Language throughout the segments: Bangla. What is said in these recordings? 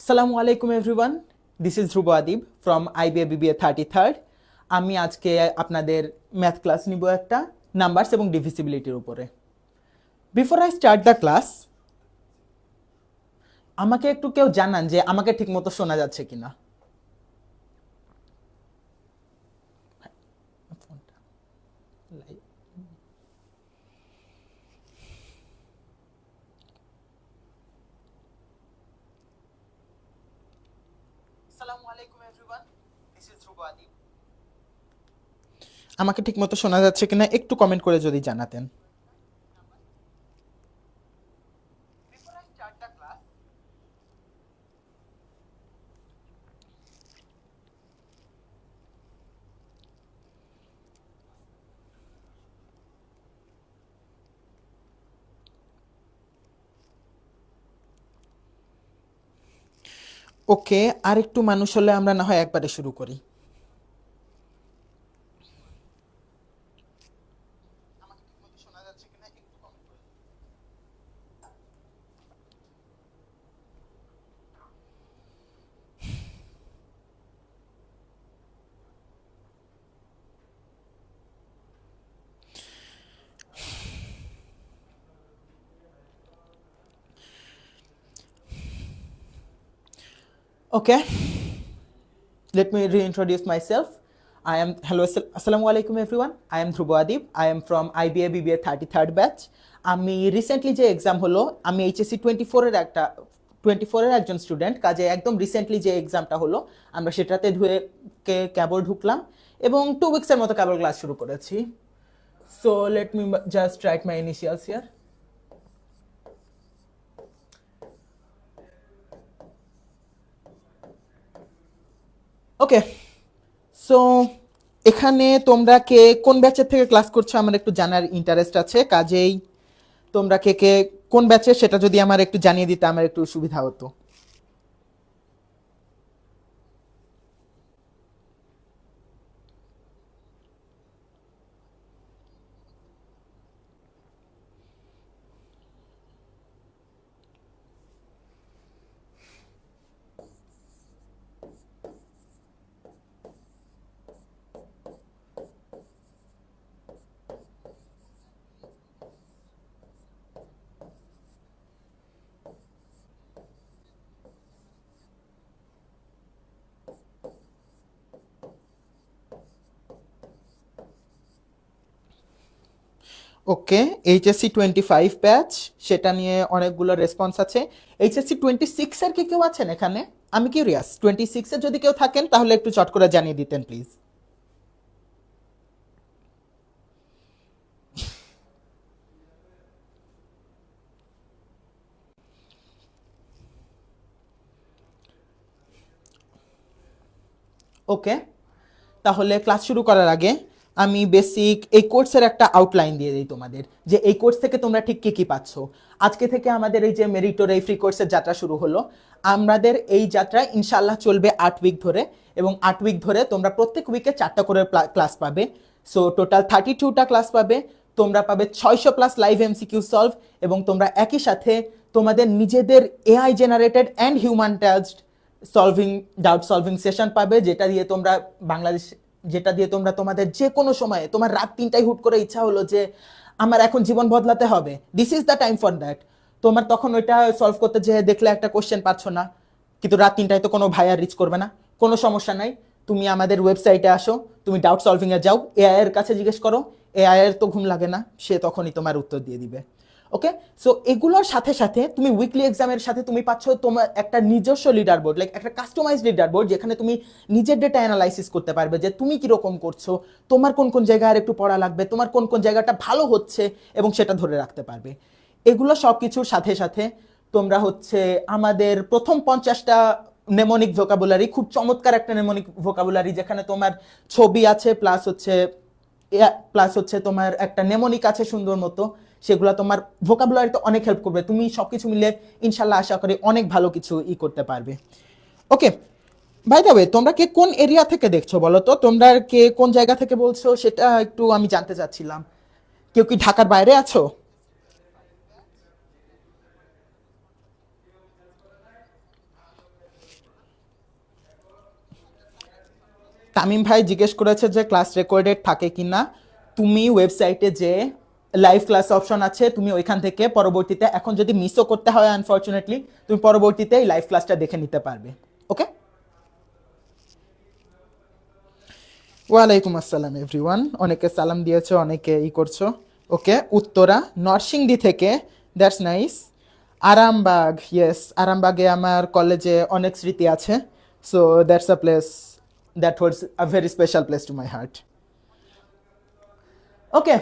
সালামু আলাইকুম everyone, this is Dhrubo Adib from IBA BBA 33rd। আমি আজকে আপনাদের ম্যাথ ক্লাস নিব একটা নাম্বারস এবং ডিভিজিবিলিটির উপরে। Before I start the class, আমাকে একটু কেউ জানান যে আমাকে ঠিকমতো শোনা যাচ্ছে কিনা। আসসালামু আলাইকুম everyone, this is Dhrubo Adib. আমাকে ঠিকমতো শোনা যাচ্ছে কিনা একটু কমেন্ট করে যদি জানাতেন। Before I start the class, ওকে, আর একটু মানুষ হলে আমরা না হয় একবারে শুরু করি। Okay, let me reintroduce myself. Assalamu alaikum everyone. I am Dhrubo Adib. I am from IBA BBA 33rd batch. আমি রিসেন্টলি যে এক্সাম হলো, আমি এইচএসসি 24-এর একজন স্টুডেন্ট, কাজে একদম রিসেন্টলি যে এক্সামটা হলো আমরা সেটাতে কেবল ঢুকলাম এবং 2 উইকসের মতো কেবল ক্লাস শুরু করেছি। So let me just right my initials here. Okay, so এখানে তোমরা কে কোন ব্যাচের থেকে ক্লাস করছো আমার একটু জানার ইন্টারেস্ট আছে, কাজেই তোমরা কে কে কোন ব্যাচের সেটা যদি আমার একটু জানিয়ে দিতে আমার একটু সুবিধা হতো। ওকে, এইচএসসি 25 ব্যাচ, সেটা নিয়ে অনেকগুলো রেসপন্স আছে। এইচএসসি 26 এর কি কেউ আছেন এখানে? আমি কিউরিয়াস, 26 এর যদি কেউ থাকেন তাহলে একটু চট করে জানিয়ে দিতেন প্লিজ। ওকে, তাহলে ক্লাস শুরু করার আগে আমি বেসিক এই কোর্সের একটা আউটলাইন দিয়ে দিই তোমাদের, যে এই কোর্স থেকে তোমরা ঠিক কী কী পাচ্ছ। আজকে থেকে আমাদের এই যে মেরিটোর এই ফ্রি কোর্সের যাত্রা শুরু হলো। আমাদের এই যাত্রা ইনশাল্লাহ চলবে 8 উইক ধরে, এবং 8 উইক ধরে তোমরা প্রত্যেক উইকে 4টা করে ক্লাস পাবে। সো টোটাল 32টা ক্লাস পাবে। তোমরা পাবে 600 প্লাস লাইভ এমসিকিউ সলভ, এবং তোমরা একই সাথে তোমাদের নিজেদের AI generated and human touched doubt solving session পাবে, যেটা দিয়ে তোমরা তোমাদের যে কোনো সময়ে, তোমার রাত 3টায় হুট করে ইচ্ছা হলো যে আমার এখন জীবন বদলাতে হবে, this is the time for that. তোমার তখন ওইটা সলভ করতে যে দেখলে একটা কোশ্চেন পাচ্ছ না, কিন্তু রাত 3টায় তো কোনো ভাই আর রিচ করবে না, কোনো সমস্যা নাই। তুমি আমাদের ওয়েবসাইটে আসো, তুমি ডাউট সলভিং এ যাও, এআই এর কাছে জিজ্ঞেস করো, এআই এর তো ঘুম লাগে না, সে তখনই তোমার উত্তর দিয়ে দিবে। ওকে, সো এগুলোর সাথে সাথে তুমি উইকলি এক্সামের সাথে তুমি পাচ্ছ তোমার একটা নিজস্ব লিডার বোর্ড, লাইক একটা কাস্টমাইজড লিডার বোর্ড, যেখানে তুমি নিজের ডেটা অ্যানালাইসিস করতে পারবে যে তুমি কিরকম করছো, তোমার কোন কোন জায়গায় আর একটু পড়া লাগবে, তোমার কোন কোন জায়গাটা ভালো হচ্ছে, এবং সেটা ধরে রাখতে পারবে। এগুলো সব কিছুর সাথে সাথে তোমরা হচ্ছে আমাদের প্রথম 50টা নেমোনিক ভোকাবুলারি, খুব চমৎকার একটা নেমোনিক ভোকাবুলারি, যেখানে তোমার ছবি আছে প্লাস হচ্ছে তোমার একটা নেমোনিক আছে সুন্দর মতো, সেগুলো তোমার ভোকাবুলারিতে অনেক হেল্প করবে। তুমি সবকিছু মিলে ইনশাল্লাহ আশা করি অনেক ভালো কিছু করতে পারবে। ওকে, বাই দ্য ওয়ে, তোমরা কে কোন এরিয়া থেকে দেখছো বলো তো? তোমরা কে কোন জায়গা থেকে বলছো সেটা একটু আমি জানতে চাচ্ছিলাম। কেউ কি ঢাকার বাইরে আছো? তামিম ভাই জিজ্ঞেস করেছে যে ক্লাস রেকর্ডেড থাকে কিনা। তুমি ওয়েবসাইটে যে লাইভ ক্লাস অপশন আছে, তুমি ওইখান থেকে পরবর্তীতে, এখন যদি মিসও করতে হয় আনফরচুনেটলি, তুমি পরবর্তীতে এই লাইভ ক্লাসটা দেখে নিতে পারবে। ওকে, ওয়ালাইকুম আসসালাম এভরিওয়ান। অনেকে সালাম দিয়েছো, অনেকে করছো। ওকে, উত্তরা নরসিংদী থেকে, দ্যাটস নাইস। আরামবাগ, ইয়েস, আরামবাগে আমার কলেজে অনেক স্মৃতি আছে। So that's a place that holds a very special place to my heart. Okay,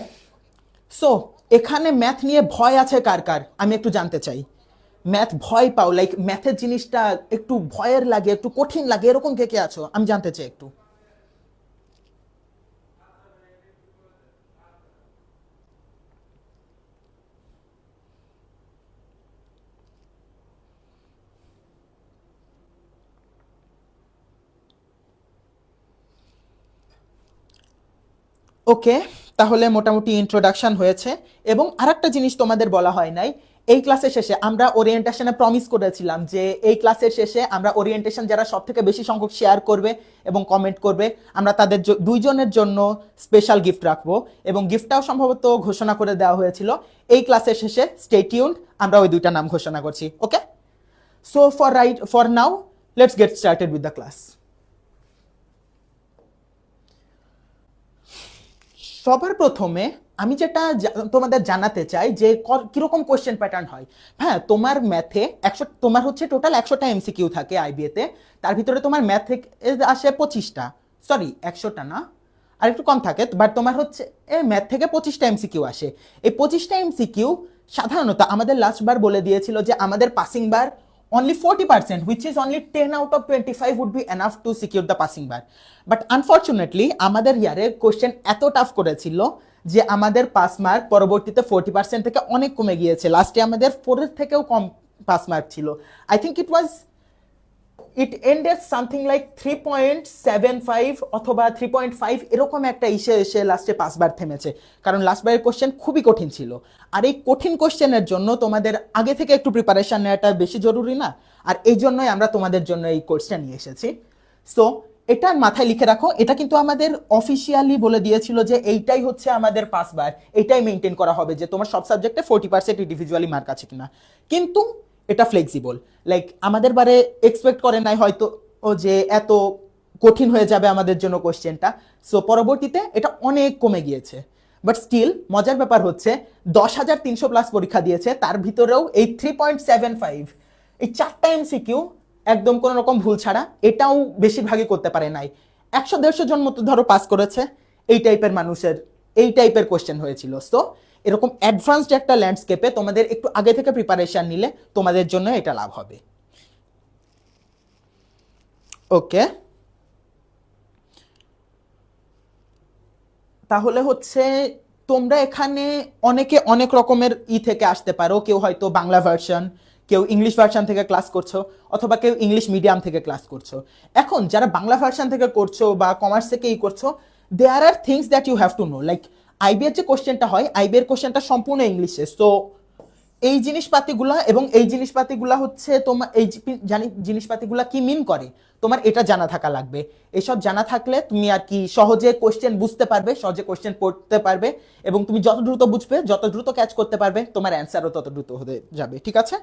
so এখানে ম্যাথ নিয়ে ভয় আছে কার কার আমি একটু জানতে চাই। ম্যাথ ভয় পাও, লাইক ম্যাথের জিনিসটা একটু ভয়ের লাগে, একটু কঠিন লাগে, এরকম কে কে আছো আমি জানতে চাই একটু। ওকে, তাহলে মোটামুটি ইন্ট্রোডাকশন হয়েছে। এবং আরেকটা জিনিস তোমাদের বলা হয় নাই, এই ক্লাসের শেষে আমরা ওরিয়েন্টেশনে প্রমিস করেছিলাম যে এই ক্লাসের শেষে আমরা ওরিয়েন্টেশন যারা সব থেকে বেশি সংখ্যক শেয়ার করবে এবং কমেন্ট করবে, আমরা তাদের দুইজনের জন্য স্পেশাল গিফট রাখবো। এবং গিফটটাও সম্ভবত ঘোষণা করে দেওয়া হয়েছিল এই ক্লাসের শেষে। স্টে টিউনড, আমরা ওই দুইটা নাম ঘোষণা করছি। Okay, so for now let's get started with the class. সবার প্রথমে আমি যেটা তোমাদের জানাতে চাই যে কিরকম কোয়েশ্চেন প্যাটার্ন হয়। হ্যাঁ, তোমার ম্যাথে 100, তোমার হচ্ছে টোটাল 100টা এমসিকিউ থাকে আইবিএতে। তার ভিতরে তোমার ম্যাথ থেকে আসে 25টা, সরি 100টা না, আর একটু কম থাকে, বাট তোমার হচ্ছে ম্যাথ থেকে 25টা এমসিকিউ আসে। এই 25টা এমসিকিউ সাধারণত আমাদের লাস্ট বার বলে দিয়েছিল যে আমাদের passing bar only 40%, which is only 10 out of 25 would be enough to secure the passing bar. But unfortunately আমাদের ইয়ারে কোশ্চেন এত টাফ করেছিল যে আমাদের পাস মার্ক পরবর্তীতে 40% থেকে অনেক কমে গিয়েছে। লাস্টে আমাদের 4-এর থেকেও কম পাস মার্ক ছিল। I think it ended something like 3.75 অথবা 3.5 এরকম একটা ইসে এসে লাস্টে পাসবার থেমেছে, কারণ লাস্টবারের কোশ্চেন খুবই কঠিন ছিল। আর এই কঠিন কোশ্চেনের জন্য তোমাদের আগে থেকে একটু প্রিপারেশন নেওয়াটা বেশি জরুরি না? আর এই জন্যই আমরা তোমাদের জন্য এই কোর্সটা নিয়ে এসেছি। সো এটা মাথায় লিখে রাখো, এটা কিন্তু আমাদের অফিসিয়ালি বলে দিয়েছিল যে এইটাই হচ্ছে আমাদের পাসবার, এইটাই মেনটেন করা হবে যে তোমার সব সাবজেক্টে 40% ইন্ডিভিজুয়ালি মার্ক আছে কিনা। কিন্তু এটা ফ্লেক্সিবল, লাইক আমাদের বারে এক্সপেক্ট করে নাই হয়তো ও যে এত কঠিন হয়ে যাবে আমাদের জন্য কোশ্চেনটা। সো পরবর্তীতে এটা অনেক কমে গিয়েছে, বাট স্টিল মজার ব্যাপার হচ্ছে 10,300 প্লাস পরীক্ষা দিয়েছে, তার ভিতরেও এই 3.75 এই 4টা এমসিকিউ একদম কোনো রকম ভুল ছাড়া, এটাও বেশিরভাগই করতে পারে নাই। 100-150 জন মতো ধরো পাস করেছে। এই টাইপের মানুষের এই টাইপের কোশ্চেন হয়েছিল। সো এরকম অ্যাডভান্সড একটা ল্যান্ডস্কেপে তোমাদের একটু আগে থেকে প্রিপারেশন নিলে তোমাদের জন্য এটা লাভ হবে। ওকে, তাহলে হচ্ছে তোমরা এখানে অনেকে অনেক রকমের থেকে আসতে পারো। কেউ হয়তো বাংলা ভার্সন, কেউ ইংলিশ ভার্সন থেকে ক্লাস করছো, অথবা কেউ ইংলিশ মিডিয়াম থেকে ক্লাস করছো। এখন যারা বাংলা ভার্সন থেকে করছো বা কমার্স থেকে করছো, there are things that you have to know. Like আইবিএর যে কোশ্চেনটা হয়, আইবিএর কোশ্চেনটা সম্পূর্ণ ইংলিশে। সো এই জিনিসপাতিগুলা এবং এই জিনিসপাতিগুলা হচ্ছে তোমার এই জিনিসপাতিগুলা কি মিন করে তোমার এটা জানা থাকা লাগবে। এসব জানা থাকলে তুমি আর কি সহজে কোশ্চেন বুঝতে পারবে, সহজে কোশ্চেন পড়তে পারবে, এবং তুমি যত দ্রুত বুঝবে, যত দ্রুত ক্যাচ করতে পারবে, তোমার অ্যান্সারও তত দ্রুত হতে যাবে। ঠিক আছে,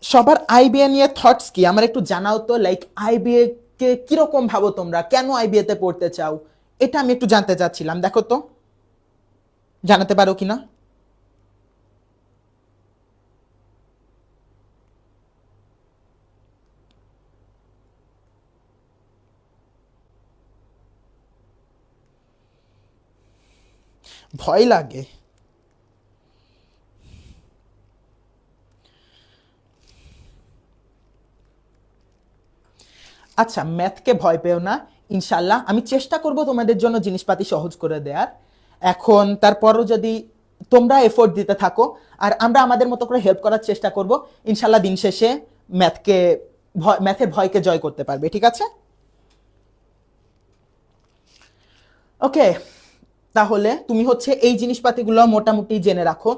সবার আইবিএ নিয়ে থটস কি আমার একটু জানাও তো। লাইক আইবিএ কে কিরকম ভাবো তোমরা, কেন আইবিএ তে পড়তে চাও, এটা আমি একটু জানতে চাচ্ছিলাম। দেখো তো জানাতে পারো কিনা। ভয় লাগে? আচ্ছা, ম্যাথকে ভয় পেও না, ইনশাল্লাহ আমি চেষ্টা করব তোমাদের জন্য জিনিসপাতি সহজ করে দেওয়ার। এখন তারপরও যদি তোমরা এফোর্ট দিতে থাকো আর আমরা আমাদের মতো করে হেল্প করার চেষ্টা করব, ইনশাল্লাহ দিন শেষে ম্যাথের ভয়কে জয় করতে পারবে। ঠিক আছে, ওকে, তাহলে তুমি হচ্ছে এই জিনিসপাতিগুলো মোটামুটি জেনে রাখো।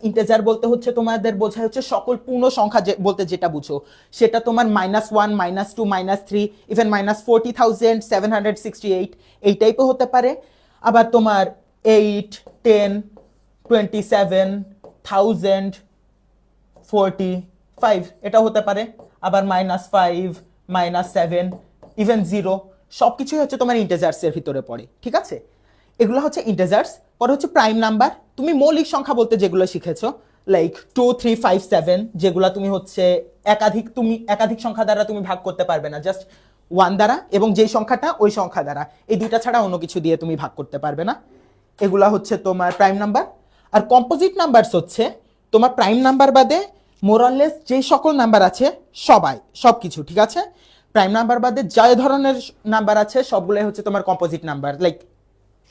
ইন্টেজার বলতে হচ্ছে তোমাদের বোঝায় হচ্ছে সকল পূর্ণ সংখ্যা বলতে যেটা বুঝো, সেটা তোমার -1, -2, -3, ইভেন -40,768 এই টাইপও হতে পারে। আবার তোমার 8, 10, 27, 1045 এটা হতে পারে। আবার -5, -7, ইভেন 0 সব কিছুই হচ্ছে তোমার ইন্টেজার্সের ভিতরে পড়ে, ঠিক আছে? এগুলো হচ্ছে ইন্টেজার্স। পরে হচ্ছে প্রাইম নাম্বার। তুমি মৌলিক সংখ্যা বলতে যেগুলো শিখেছো, লাইক 2, 3, 5, 7, যেগুলো তুমি হচ্ছে একাধিক সংখ্যা দ্বারা তুমি ভাগ করতে পারবে না, জাস্ট 1 দ্বারা, এবং যেই সংখ্যাটা ওই সংখ্যা দ্বারা, এই দুইটা ছাড়া অন্য কিছু দিয়ে তুমি ভাগ করতে পারবে না। এগুলা হচ্ছে তোমার প্রাইম নাম্বার। আর কম্পোজিট নাম্বারস হচ্ছে তোমার প্রাইম নাম্বার বাদে মোরাললেস যে সকল নাম্বার আছে সব কিছু, ঠিক আছে? প্রাইম নাম্বার বাদে যে ধরনের নাম্বার আছে সবগুলোই হচ্ছে তোমার কম্পোজিট নাম্বার, লাইক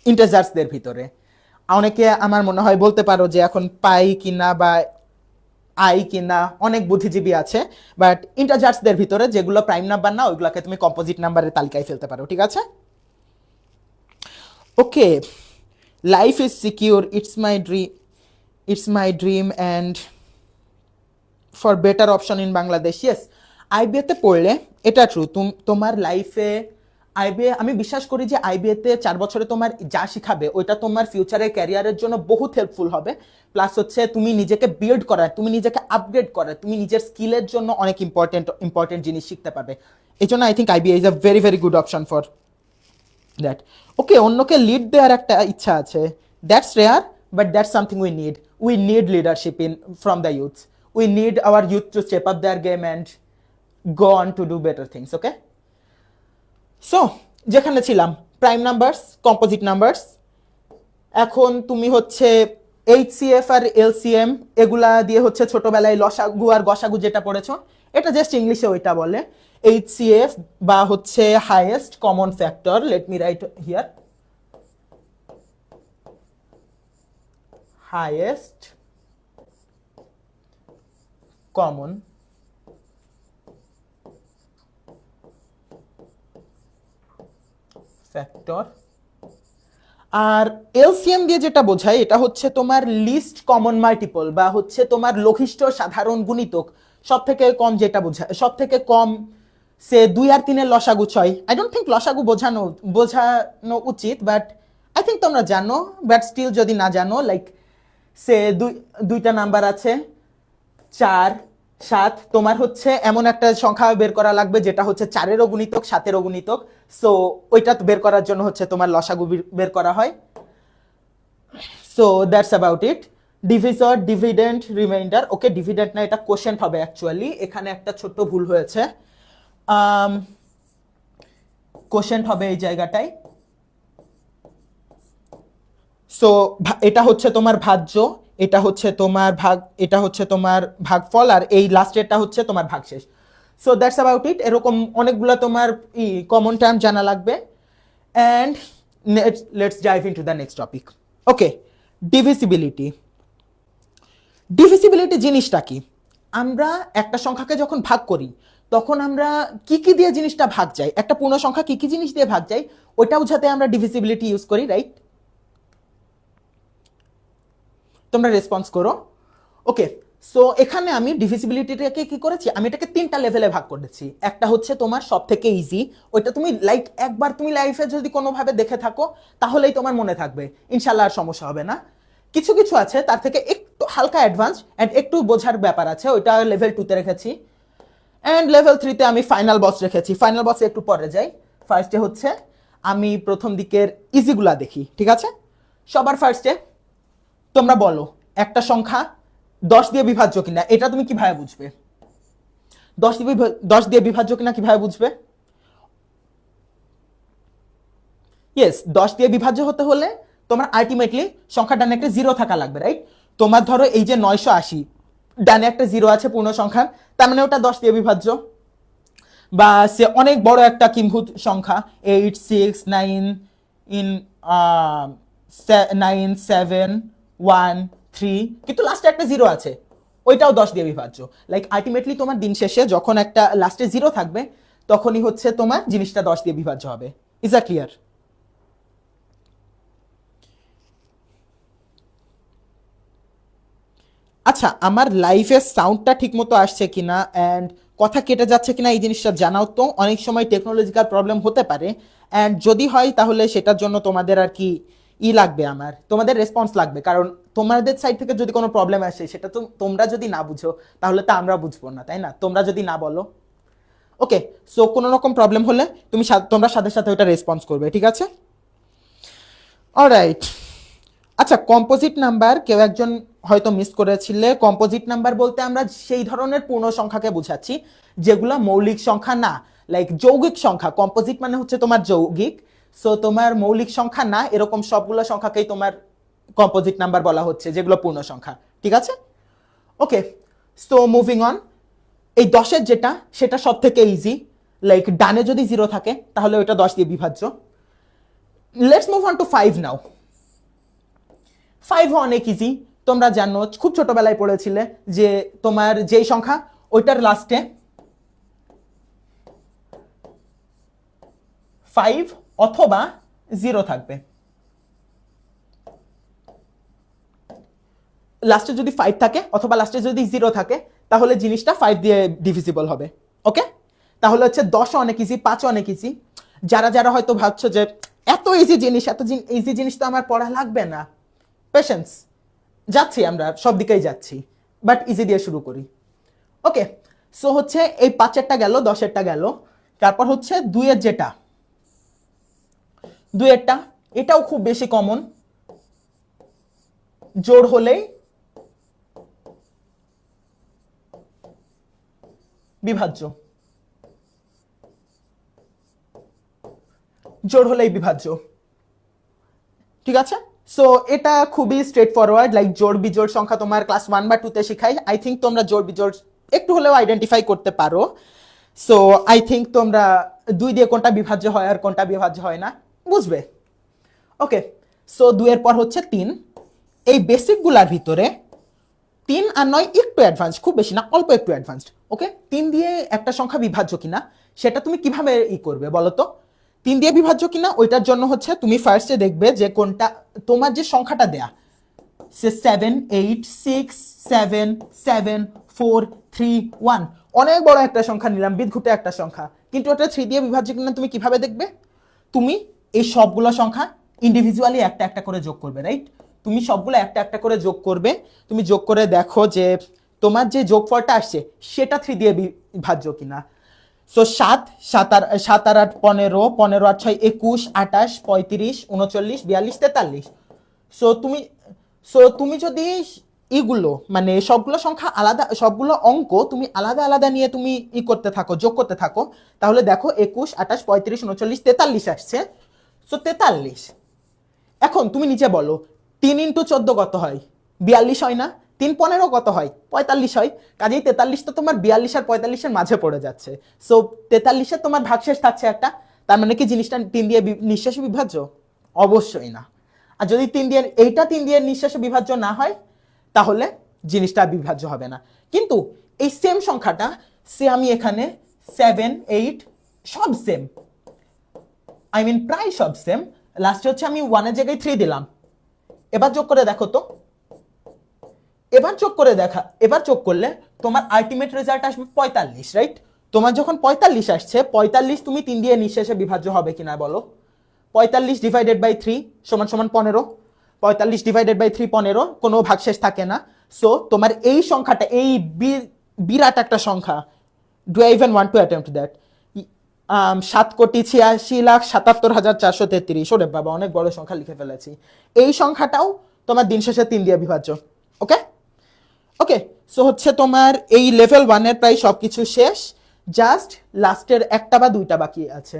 ইন্টেজার্সদের ভিতরে। অনেকে আমার মনে হয় বলতে পারো যে এখন পাই কিনা বা আই কিনা, অনেক বুদ্ধিজীবী আছে, বাট ইন্টেজার্সদের ভিতরে যেগুলো প্রাইম নাম্বার না ওইগুলোকে তুমি কম্পোজিট নাম্বারের তালিকায় ফেলতে পারো, ঠিক আছে? Okay, life is secure, it's my dream and for better option in Bangladesh. Yes, IBA তে পড়লে এটা ট্রু, তোমার লাইফে আইবিএ, আমি বিশ্বাস করি যে আইবিএ তে 4 বছরে তোমার যা শিখাবে ওইটা তোমার ফিউচারে ক্যারিয়ারের জন্য বহুত হেল্পফুল হবে। প্লাস হচ্ছে তুমি নিজেকে বিল্ড করার, তুমি নিজেকে আপগ্রেড করার, তুমি নিজের স্কিলের জন্য অনেক ইম্পর্টেন্ট জিনিস শিখতে পারবে। এই জন্য I think IBA is a very very good option for that. Okay, অন্যকে লিড দেওয়ার একটা ইচ্ছা আছে, that's rare, but that's something we need leadership from the youth. We need our youth to step up their game and go on to do better things. Okay, so যেখানে ছিলাম প্রাইম নাম্বারস, কম্পোজিট নাম্বারস। এখন তুমি হচ্ছে এইচসিএফ আর এলসিএম এগুলা দিয়ে হচ্ছে ছোটবেলায় লসাগু আর গসাগু যেটা পড়েছো, এটা জাস্ট ইংলিশে ওইটা বলে এইচসিএফ বা হচ্ছে highest common factor. Let me write here, highest common factor. আর এলসিএম দিয়ে যেটা বোঝায় এটা হচ্ছে তোমার লিস্ট কমন মাল্টিপল বা হচ্ছে তোমার লঘিষ্ঠ সাধারণ গুণিতক। সব থেকে কম যেটা বোঝায়, সব থেকে কম সে 2 আর 3 এর লসাগু 6। আই ডোন্ট থিঙ্ক লসাগু বোঝানো উচিত, বাট আই থিঙ্ক তোমরা জানো, বাট স্টিল যদি না জানো, লাইক সে দুইটা নাম্বার আছে 4, 7, তোমার হচ্ছে এমন একটা সংখ্যা বের করা লাগবে যেটা হচ্ছে 4-এরও গুণিতক 7-এরও গুণিতক। সো ওইটা বের করার জন্য হচ্ছে তোমার লসাগু বের করা হয়। So that's about it. Divisor, dividend, reminder. Okay, dividend না, এটা কোশ্চেন হবে অ্যাকচুয়ালি, এখানে একটা ছোট্ট ভুল হয়েছে। কোশ্চেন হবে এই জায়গাটায়। সো এটা হচ্ছে তোমার ভাজ্য, এটা হচ্ছে তোমার এটা হচ্ছে তোমার ভাগফল, আর এই লাস্টেরটা হচ্ছে তোমার ভাগশেষ। So that's about it. এরকম অনেকগুলো তোমার কমন টার্ম জানা লাগবে। And let's dive into the next topic. Okay, divisibility. Divisibility জিনিসটা কি? আমরা একটা সংখ্যাকে যখন ভাগ করি তখন আমরা কি কি দিয়ে জিনিসটা ভাগ যায়, একটা পূর্ণ সংখ্যা কি কি জিনিস দিয়ে ভাগ যায় ওইটা বোঝাতে আমরা ডিভিসিবিলিটি ইউজ করি, রাইট? তোমরা রেসপন্স করো। ওকে, সো এখানে আমি ডিভিসিবিলিটিটাকে কি করেছি, আমি এটাকে 3টা লেভেলে ভাগ করেছি। একটা হচ্ছে তোমার সব থেকে ইজি, ওইটা তুমি লাইক একবার তুমি লাইফে যদি কোনোভাবে দেখে থাকো তাহলেই তোমার মনে থাকবে, ইনশাল্লাহ আর সমস্যা হবে না। কিছু কিছু আছে তার থেকে একটু হালকা অ্যাডভান্স অ্যান্ড একটু বোঝার ব্যাপার আছে, ওইটা লেভেল 2তে রেখেছি। অ্যান্ড লেভেল 3তে আমি ফাইনাল বস রেখেছি। ফাইনাল বসে একটু পরে যাই। ফার্স্টে হচ্ছে আমি প্রথম দিকের ইজিগুলা দেখি, ঠিক আছে? সবার ফার্স্টে তোমরা বলো একটা সংখ্যা 10 দিয়ে বিভাজ্য কিনা, এটা তুমি কিভাবে বুঝবে? 10 দিয়ে বিভাজ্য কিনা কিভাবে বুঝবে? ইয়েস, 10 দিয়ে বিভাজ্য হতে হলে তোমার আলটিমেটলি সংখ্যার ডানে একটা 0 থাকা লাগবে, রাইট? তোমার ধরো এই যে 980, ডানে একটা 0 আছে পূর্ণ সংখ্যার, তার মানে ওটা 10 দিয়ে বিভাজ্য। বা সে অনেক বড় একটা কিম্ভূত সংখ্যা 8, 6, 9 ইন 9, 7, 1, 3, কিন্তু লাস্টে একটা 0 আছে, ওইটাও 10 দিয়ে বিভাজ্য। লাইক আলটিমেটলি তোমার দিন শেষে যখন একটা লাস্টে 0 থাকবে তখনই হচ্ছে তোমার জিনিসটা 10 দিয়ে বিভাজ্য হবে। Is that clear? আচ্ছা, আমার লাইভের সাউন্ডটা ঠিক মতো আসছে কিনা অ্যান্ড কথা কেটে যাচ্ছে কিনা এই জিনিসটা জানাও তো। অনেক সময় টেকনোলজিক্যাল প্রবলেম হতে পারে, অ্যান্ড যদি হয় তাহলে সেটার জন্য তোমাদের আর কি লাগবে, আমার তোমাদের রেসপন্স লাগবে, কারণ তোমাদের সাইড থেকে যদি কোনো প্রবলেম আসে সেটা তো তোমরা যদি না বুঝো তাহলে তো আমরা বুঝবো না, তাই না? তোমরা যদি না বলো। ওকে, সো কোনো রকম প্রবলেম হলে তোমরা সাথে সাথে ওটা রেসপন্স করবে, ঠিক আছে? অলরাইট। আচ্ছা, কম্পোজিট নাম্বার কেউ একজন হয়তো মিস করেছিলে। কম্পোজিট নাম্বার বলতে আমরা সেই ধরনের পূর্ণ সংখ্যাকে বোঝাচ্ছি যেগুলো মৌলিক সংখ্যা না, লাইক যৌগিক সংখ্যা। কম্পোজিট মানে হচ্ছে তোমার যৌগিক, সো তোমার মৌলিক সংখ্যা না এরকম সবগুলো সংখ্যাকেই তোমার কম্পোজিট নাম্বার বলা হচ্ছে, যেগুলো পূর্ণ সংখ্যা, ঠিক আছে? ওকে, সো মুভিং অন। এই 10-এর যেটা, সেটা সব থেকে ইজি। লাইক ডানে যদি 0 থাকে তাহলে ওইটা 10 দিয়ে বিভাজ্য। লেটস মুভ অন টু 5 নাও। 5 অনেক ইজি, তোমরা জানো, খুব ছোটবেলায় পড়েছিলে যে তোমার যেই সংখ্যা ওইটার লাস্টে 5 অথবা 0 থাকবে। লাস্টে যদি 5 থাকে অথবা লাস্টে যদি 0 থাকে তাহলে জিনিসটা 5 দিয়ে ডিভিজিবল হবে। ওকে, তাহলে হচ্ছে 10 অনেক ইজি, 5 অনেক ইজি। যারা যারা হয়তো ভাবছো যে এত ইজি জিনিস, এত ইজি জিনিস তো আমার পড়া লাগবে না, পেশেন্স, যাচ্ছি, আমরা সব দিকেই যাচ্ছি, বাট ইজি দিয়ে শুরু করি। ওকে, সো হচ্ছে এই 5-এরটা গেল, 10-এরটা গেল। তারপর হচ্ছে 2-এর যেটা, 2-এরটা এটাও খুব বেশি কমন, জোড় হলেই বিভাজ্য, জোড় হলেই বিভাজ্য, ঠিক আছে? সো এটা খুবই স্ট্রেট ফরওয়ার্ড, লাইক জোড় বিজোড় সংখ্যা তোমার ক্লাস 1 বা 2 তে শেখাই। আই থিঙ্ক তোমরা জোড় বিজোড় একটু হলেও আইডেন্টিফাই করতে পারো। সো আই থিঙ্ক তোমরা 2 দিয়ে কোনটা বিভাজ্য হয় আর কোনটা বিভাজ্য হয় না বুঝবে। ওকে, সো 2-এর পর হচ্ছে 3। এই বেসিকগুলার ভিতরে 3 আর 9 একটু অ্যাডভান্স, খুব বেশি না, অল্প একটু অ্যাডভান্সড। ওকে, 3 দিয়ে একটা সংখ্যা বিভাজ্য কিনা সেটা তুমি কিভাবে করবে বলো তো? 3 দিয়ে বিভাজ্য কিনা ওইটার জন্য হচ্ছে তুমি ফার্স্টে দেখবে যে কোনটা তোমার যে সংখ্যাটা দেয়া, সে 7 8 6 7 7 4 3 1, অনেক বড় একটা সংখ্যা নিলাম, বিদঘুটে একটা সংখ্যা, কিন্তু ওটা 3 দিয়ে বিভাজ্য কিনা তুমি কিভাবে দেখবে? তুমি এই সবগুলো সংখ্যা ইন্ডিভিজুয়ালি একটা একটা করে যোগ করবে, রাইট? তুমি সবগুলো একটা একটা করে যোগ করবে। তুমি যোগ করে দেখো যে তোমার যে যোগফলটা আসছে সেটা 3 দিয়ে বিভাজ্য কিনা। সো 7 7 আর 8 15, 15 আর 6 21, 28, 35, 39, 42, 43। সো তুমি তুমি যদি এগুলো মানে সবগুলো সংখ্যা আলাদা, সবগুলো অঙ্ক তুমি আলাদা আলাদা নিয়ে তুমি করতে থাকো, যোগ করতে থাকো, তাহলে দেখো 21, 28, 35, 39, 43 আসছে। সো 43। এখন তুমি নিচে বলো 3 ইন্টু 14 কত হয়? 42 হয় না? 3 15 কত হয়? 45 হয়। কাজেই 43 তো তোমার 42 আর 45-এর মাঝে পড়ে যাচ্ছে। সো 43-এ তোমার ভাগশেষ থাকছে একটা, তার মানে কি জিনিসটা 3 দিয়ে নিঃশেষে বিভাজ্য? অবশ্যই না। আর যদি 3 দিয়ে এইটা 3 দিয়ে নিঃশেষে বিভাজ্য না হয় তাহলে জিনিসটা বিভাজ্য হবে না। কিন্তু এই সেম সংখ্যাটা সে আমি এখানে 7 8 সব সেম, আই মিন প্রায় সব সেম, লাস্টে হচ্ছে আমি 1-এর জায়গায় 3 দিলাম। এবার যোগ করে দেখো তো, এবার যোগ করলে তোমার আলটিমেট রেজাল্ট আসবে 45, রাইট? তোমার যখন 45 আসছে, 45 তুমি 3 দিয়ে নিঃশেষে বিভাজ্য হবে কিনা বলো? 45 ডিভাইডেড বাই 3 সমান সমান 15। 45 ডিভাইডেড বাই 3 15, কোনো ভাগশেষ থাকে না। সো তোমার এই সংখ্যাটা, এই বিরাট একটা সংখ্যা, do I even want to attempt that, 7,86,77,433। ওরে বাবা, অনেক বড় সংখ্যা লিখে ফেলেছি। এই সংখ্যাটাও তোমার দিন শেষে 3 দিয়ে বিভাজ্য। ওকে ওকে, সো হচ্ছে তোমার এই লেভেল 1-এর প্রায় সবকিছু শেষ, জাস্ট লাস্টের একটা বা দুইটা বাকি আছে।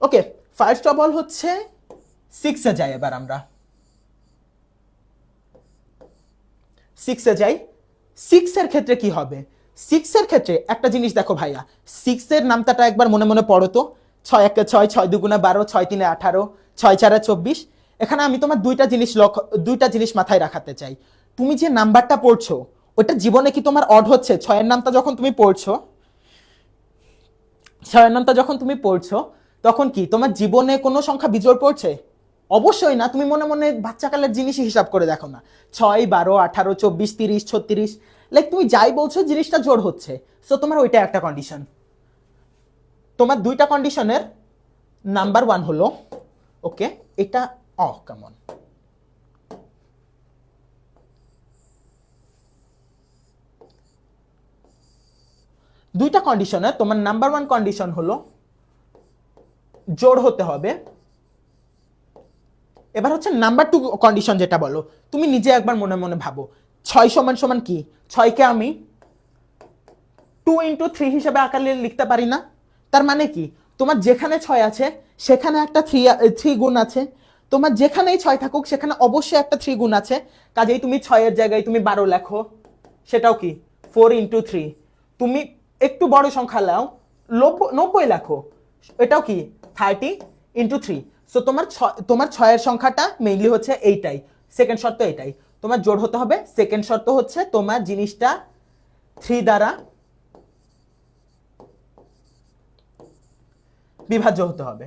ওকে, ফার্স্ট অফ অল হচ্ছে 6-এ যাই। এবার আমরা 6-এ যাই। 6-এর ক্ষেত্রে কি হবে? 6-এর ক্ষেত্রে একটা জিনিস দেখো ভাইয়া, 6-এর নামটাটা একবার মনে মনে পড়ো তো। 6 1 6, 6 2 12, 6 3 18, 6 4 24। এখানে আমি তোমার দুইটা জিনিস মাথায় রাখাতে চাই। তুমি যে নাম্বারটা পড়ছো ওটা জীবনে কি তোমার অড হচ্ছে? 6-এর নামটা যখন তুমি পড়ছো, 6-এর নামটা যখন তুমি পড়ছো তখন কি তোমার জীবনে কোনো সংখ্যা বিজোড় পড়ছে? অবশ্যই না, তুমি মনে মনে বাচ্চাকালের জিনিসই হিসাব করে দেখো না, 6, 12, 18, 24, 30, 36, লাইক তুমি যাই বলছো জিনিসটা জোড় হচ্ছে। সো তোমার ওইটা একটা কন্ডিশন। তোমার দুইটা কন্ডিশনের নাম্বার 1 হলো, ওকে এটা কেমন, দুইটা কন্ডিশনে তোমার নাম্বার 1 কন্ডিশন হলো জোড় হতে হবে। এবার হচ্ছে নাম্বার 2 কন্ডিশন যেটা বলো, তুমি নিজে একবার মনে মনে ভাবো 6 সমান সমান কি, 6কে আমি 2 into 3 হিসেবে আকারে লিখতে পারি না? তার মানে কি, তোমার যেখানে 6 আছে সেখানে একটা 3 গুণ আছে, তোমার যেখানেই 6 থাকুক সেখানে অবশ্যই একটা 3 গুণ আছে। কাজেই তুমি 6 এর জায়গায় তুমি 12 লেখো, সেটাও কি 4 into 3। তুমি একটু বড় সংখ্যা নাও, 90 লেখো, এটাও কি 30 into 3। সো তোমার 6 এর সংখ্যাটা মেইনলি হচ্ছে এইটাই। সেকেন্ড শর্ত এটাই, তোমার জোড় হতে হবে। সেকেন্ড শর্ত হচ্ছে তোমার জিনিসটা 3 দ্বারা বিভাজ্য হতে হবে,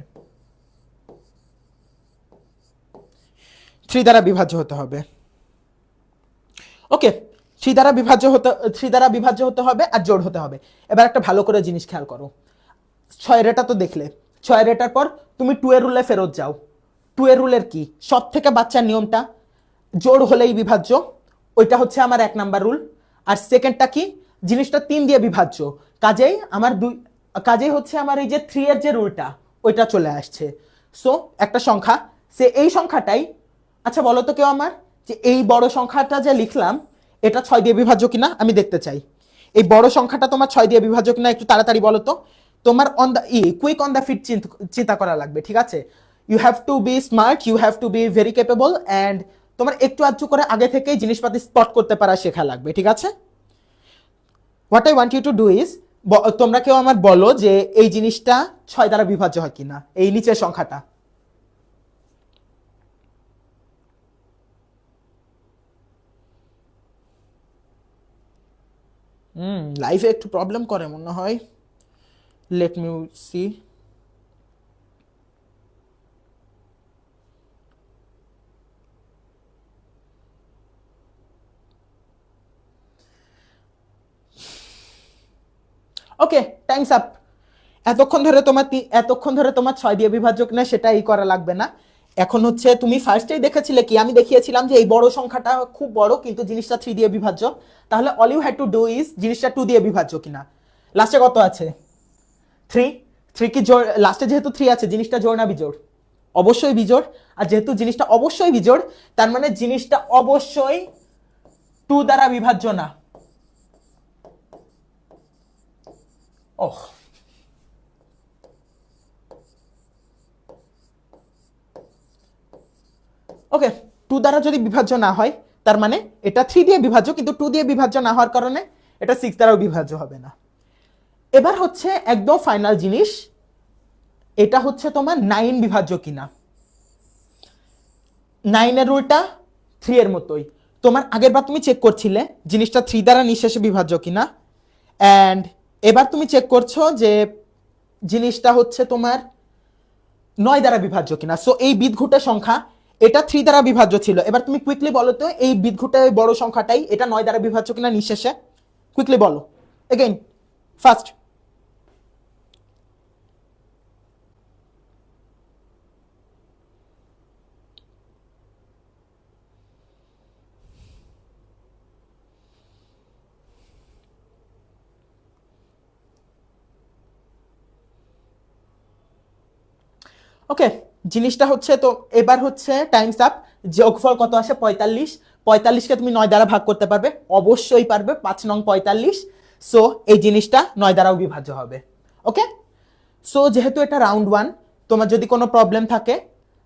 3 দ্বারা বিভাজ্য হতে হবে। ওকে, 3 দ্বারা বিভাজ্য হতে হবে আর জোড় হতে হবে। এবার একটা ভালো করে জিনিস খেয়াল করো, 6 রেটা তো দেখলে, 6 রেটার পর তুমি 2 এর রুলে ফেরত যাও। 2 এর রুলের কি, সব থেকে বাচ্চার নিয়মটা জোড় হলেই বিভাজ্য, ওইটা হচ্ছে আমার 1 নাম্বার রুল। আর সেকেন্ডটা কি, জিনিসটা 3 দিয়ে বিভাজ্য, কাজেই হচ্ছে আমার এই যে 3 এর যে রুলটা ওইটা চলে আসছে। সো একটা সংখ্যা, সে এই সংখ্যাটাই, আচ্ছা বলো তো কেউ আমার, যে এই বড় সংখ্যাটা যে লিখলাম এটা 6 দিয়ে বিভাজ্য কিনা আমি দেখতে চাই। এই বড় সংখ্যাটা তোমার 6 দিয়ে বিভাজ্য কিনা একটু তাড়াতাড়ি বলো তো। তোমার কুইক অন দ্য ফিট চিন্তা করা লাগবে, ঠিক আছে? You have to be smart, you have to be very capable, and তোমার একটু আধটু করে আগে থেকেই জিনিসপাতি স্পট করতে পারা শেখা লাগবে, ঠিক আছে? What I want you to do is, তোমরা কেউ আমার বলো যে এই জিনিসটা 6 দ্বারা বিভাজ্য হয় কিনা, এই নিচের সংখ্যাটা। লাইফে একটু প্রবলেম করে মনে হয়, লেট মি সি। ওকে, টাইমস আপ। এতক্ষণ ধরে তোমার 6 দিয়ে বিভাজ্য কিনা সেটা করা লাগবে না। এখন হচ্ছে তুমি ফার্স্টেই দেখেছিলে কি, আমি দেখিয়েছিলাম যে এই বড় সংখ্যাটা খুব বড় কিন্তু জিনিসটা 3 দিয়ে বিভাজ্য। তাহলে all you had to do is জিনিসটা 2 দিয়ে বিভাজ্য কিনা। লাস্টে কত আছে? 3। 3 কি জোড়? লাস্টে যেহেতু 3 আছে, জিনিসটা জোড় না বিজোড়? অবশ্যই বিজোড়। আর যেহেতু জিনিসটা অবশ্যই বিজোড়, তার মানে জিনিসটা অবশ্যই 2 দ্বারা বিভাজ্য না। ওহ, ওকে, 2 দ্বারা যদি বিভাজ্য না হয় তার মানে এটা 3 দিয়ে বিভাজ্য, কিন্তু 2 দিয়ে বিভাজ্য না হওয়ার কারণে এটা 6 দ্বারাও বিভাজ্য হবে না। এবার হচ্ছে একদম ফাইনাল জিনিস, এটা হচ্ছে তোমার 9 বিভাজ্য কিনা। 9 এর রুলটা 3 এর মতোই, তোমার আগের বার তুমি চেক করছিলে জিনিসটা 3 দ্বারা নিঃশেষে বিভাজ্য কিনা, অ্যান্ড এবার তুমি চেক করছো যে জিনিসটা হচ্ছে তোমার 9 দ্বারা বিভাজ্য কিনা। সো এই বিদঘুটে সংখ্যা এটা 3 দ্বারা বিভাজ্য ছিল। এবার তুমি কুইকলি বলো তো এই বিদঘুটে বড় সংখ্যাটাই এটা 9 দ্বারা বিভাজ্য কিনা নিঃশেষে, কুইকলি বলো এগেইন, ফার্স্ট। ওকে, জিনিসটা হচ্ছে তো এবার হচ্ছে টাইমস আপ। যোগফল কত আসে? 45। 45কে তুমি 9 দ্বারা ভাগ করতে পারবে? অবশ্যই পারবে, 5 নং 45। সো এই জিনিসটা 9 দ্বারাও বিভাজ্য হবে। ওকে, সো যেহেতু এটা রাউন্ড 1, তোমার যদি কোনো প্রবলেম থাকে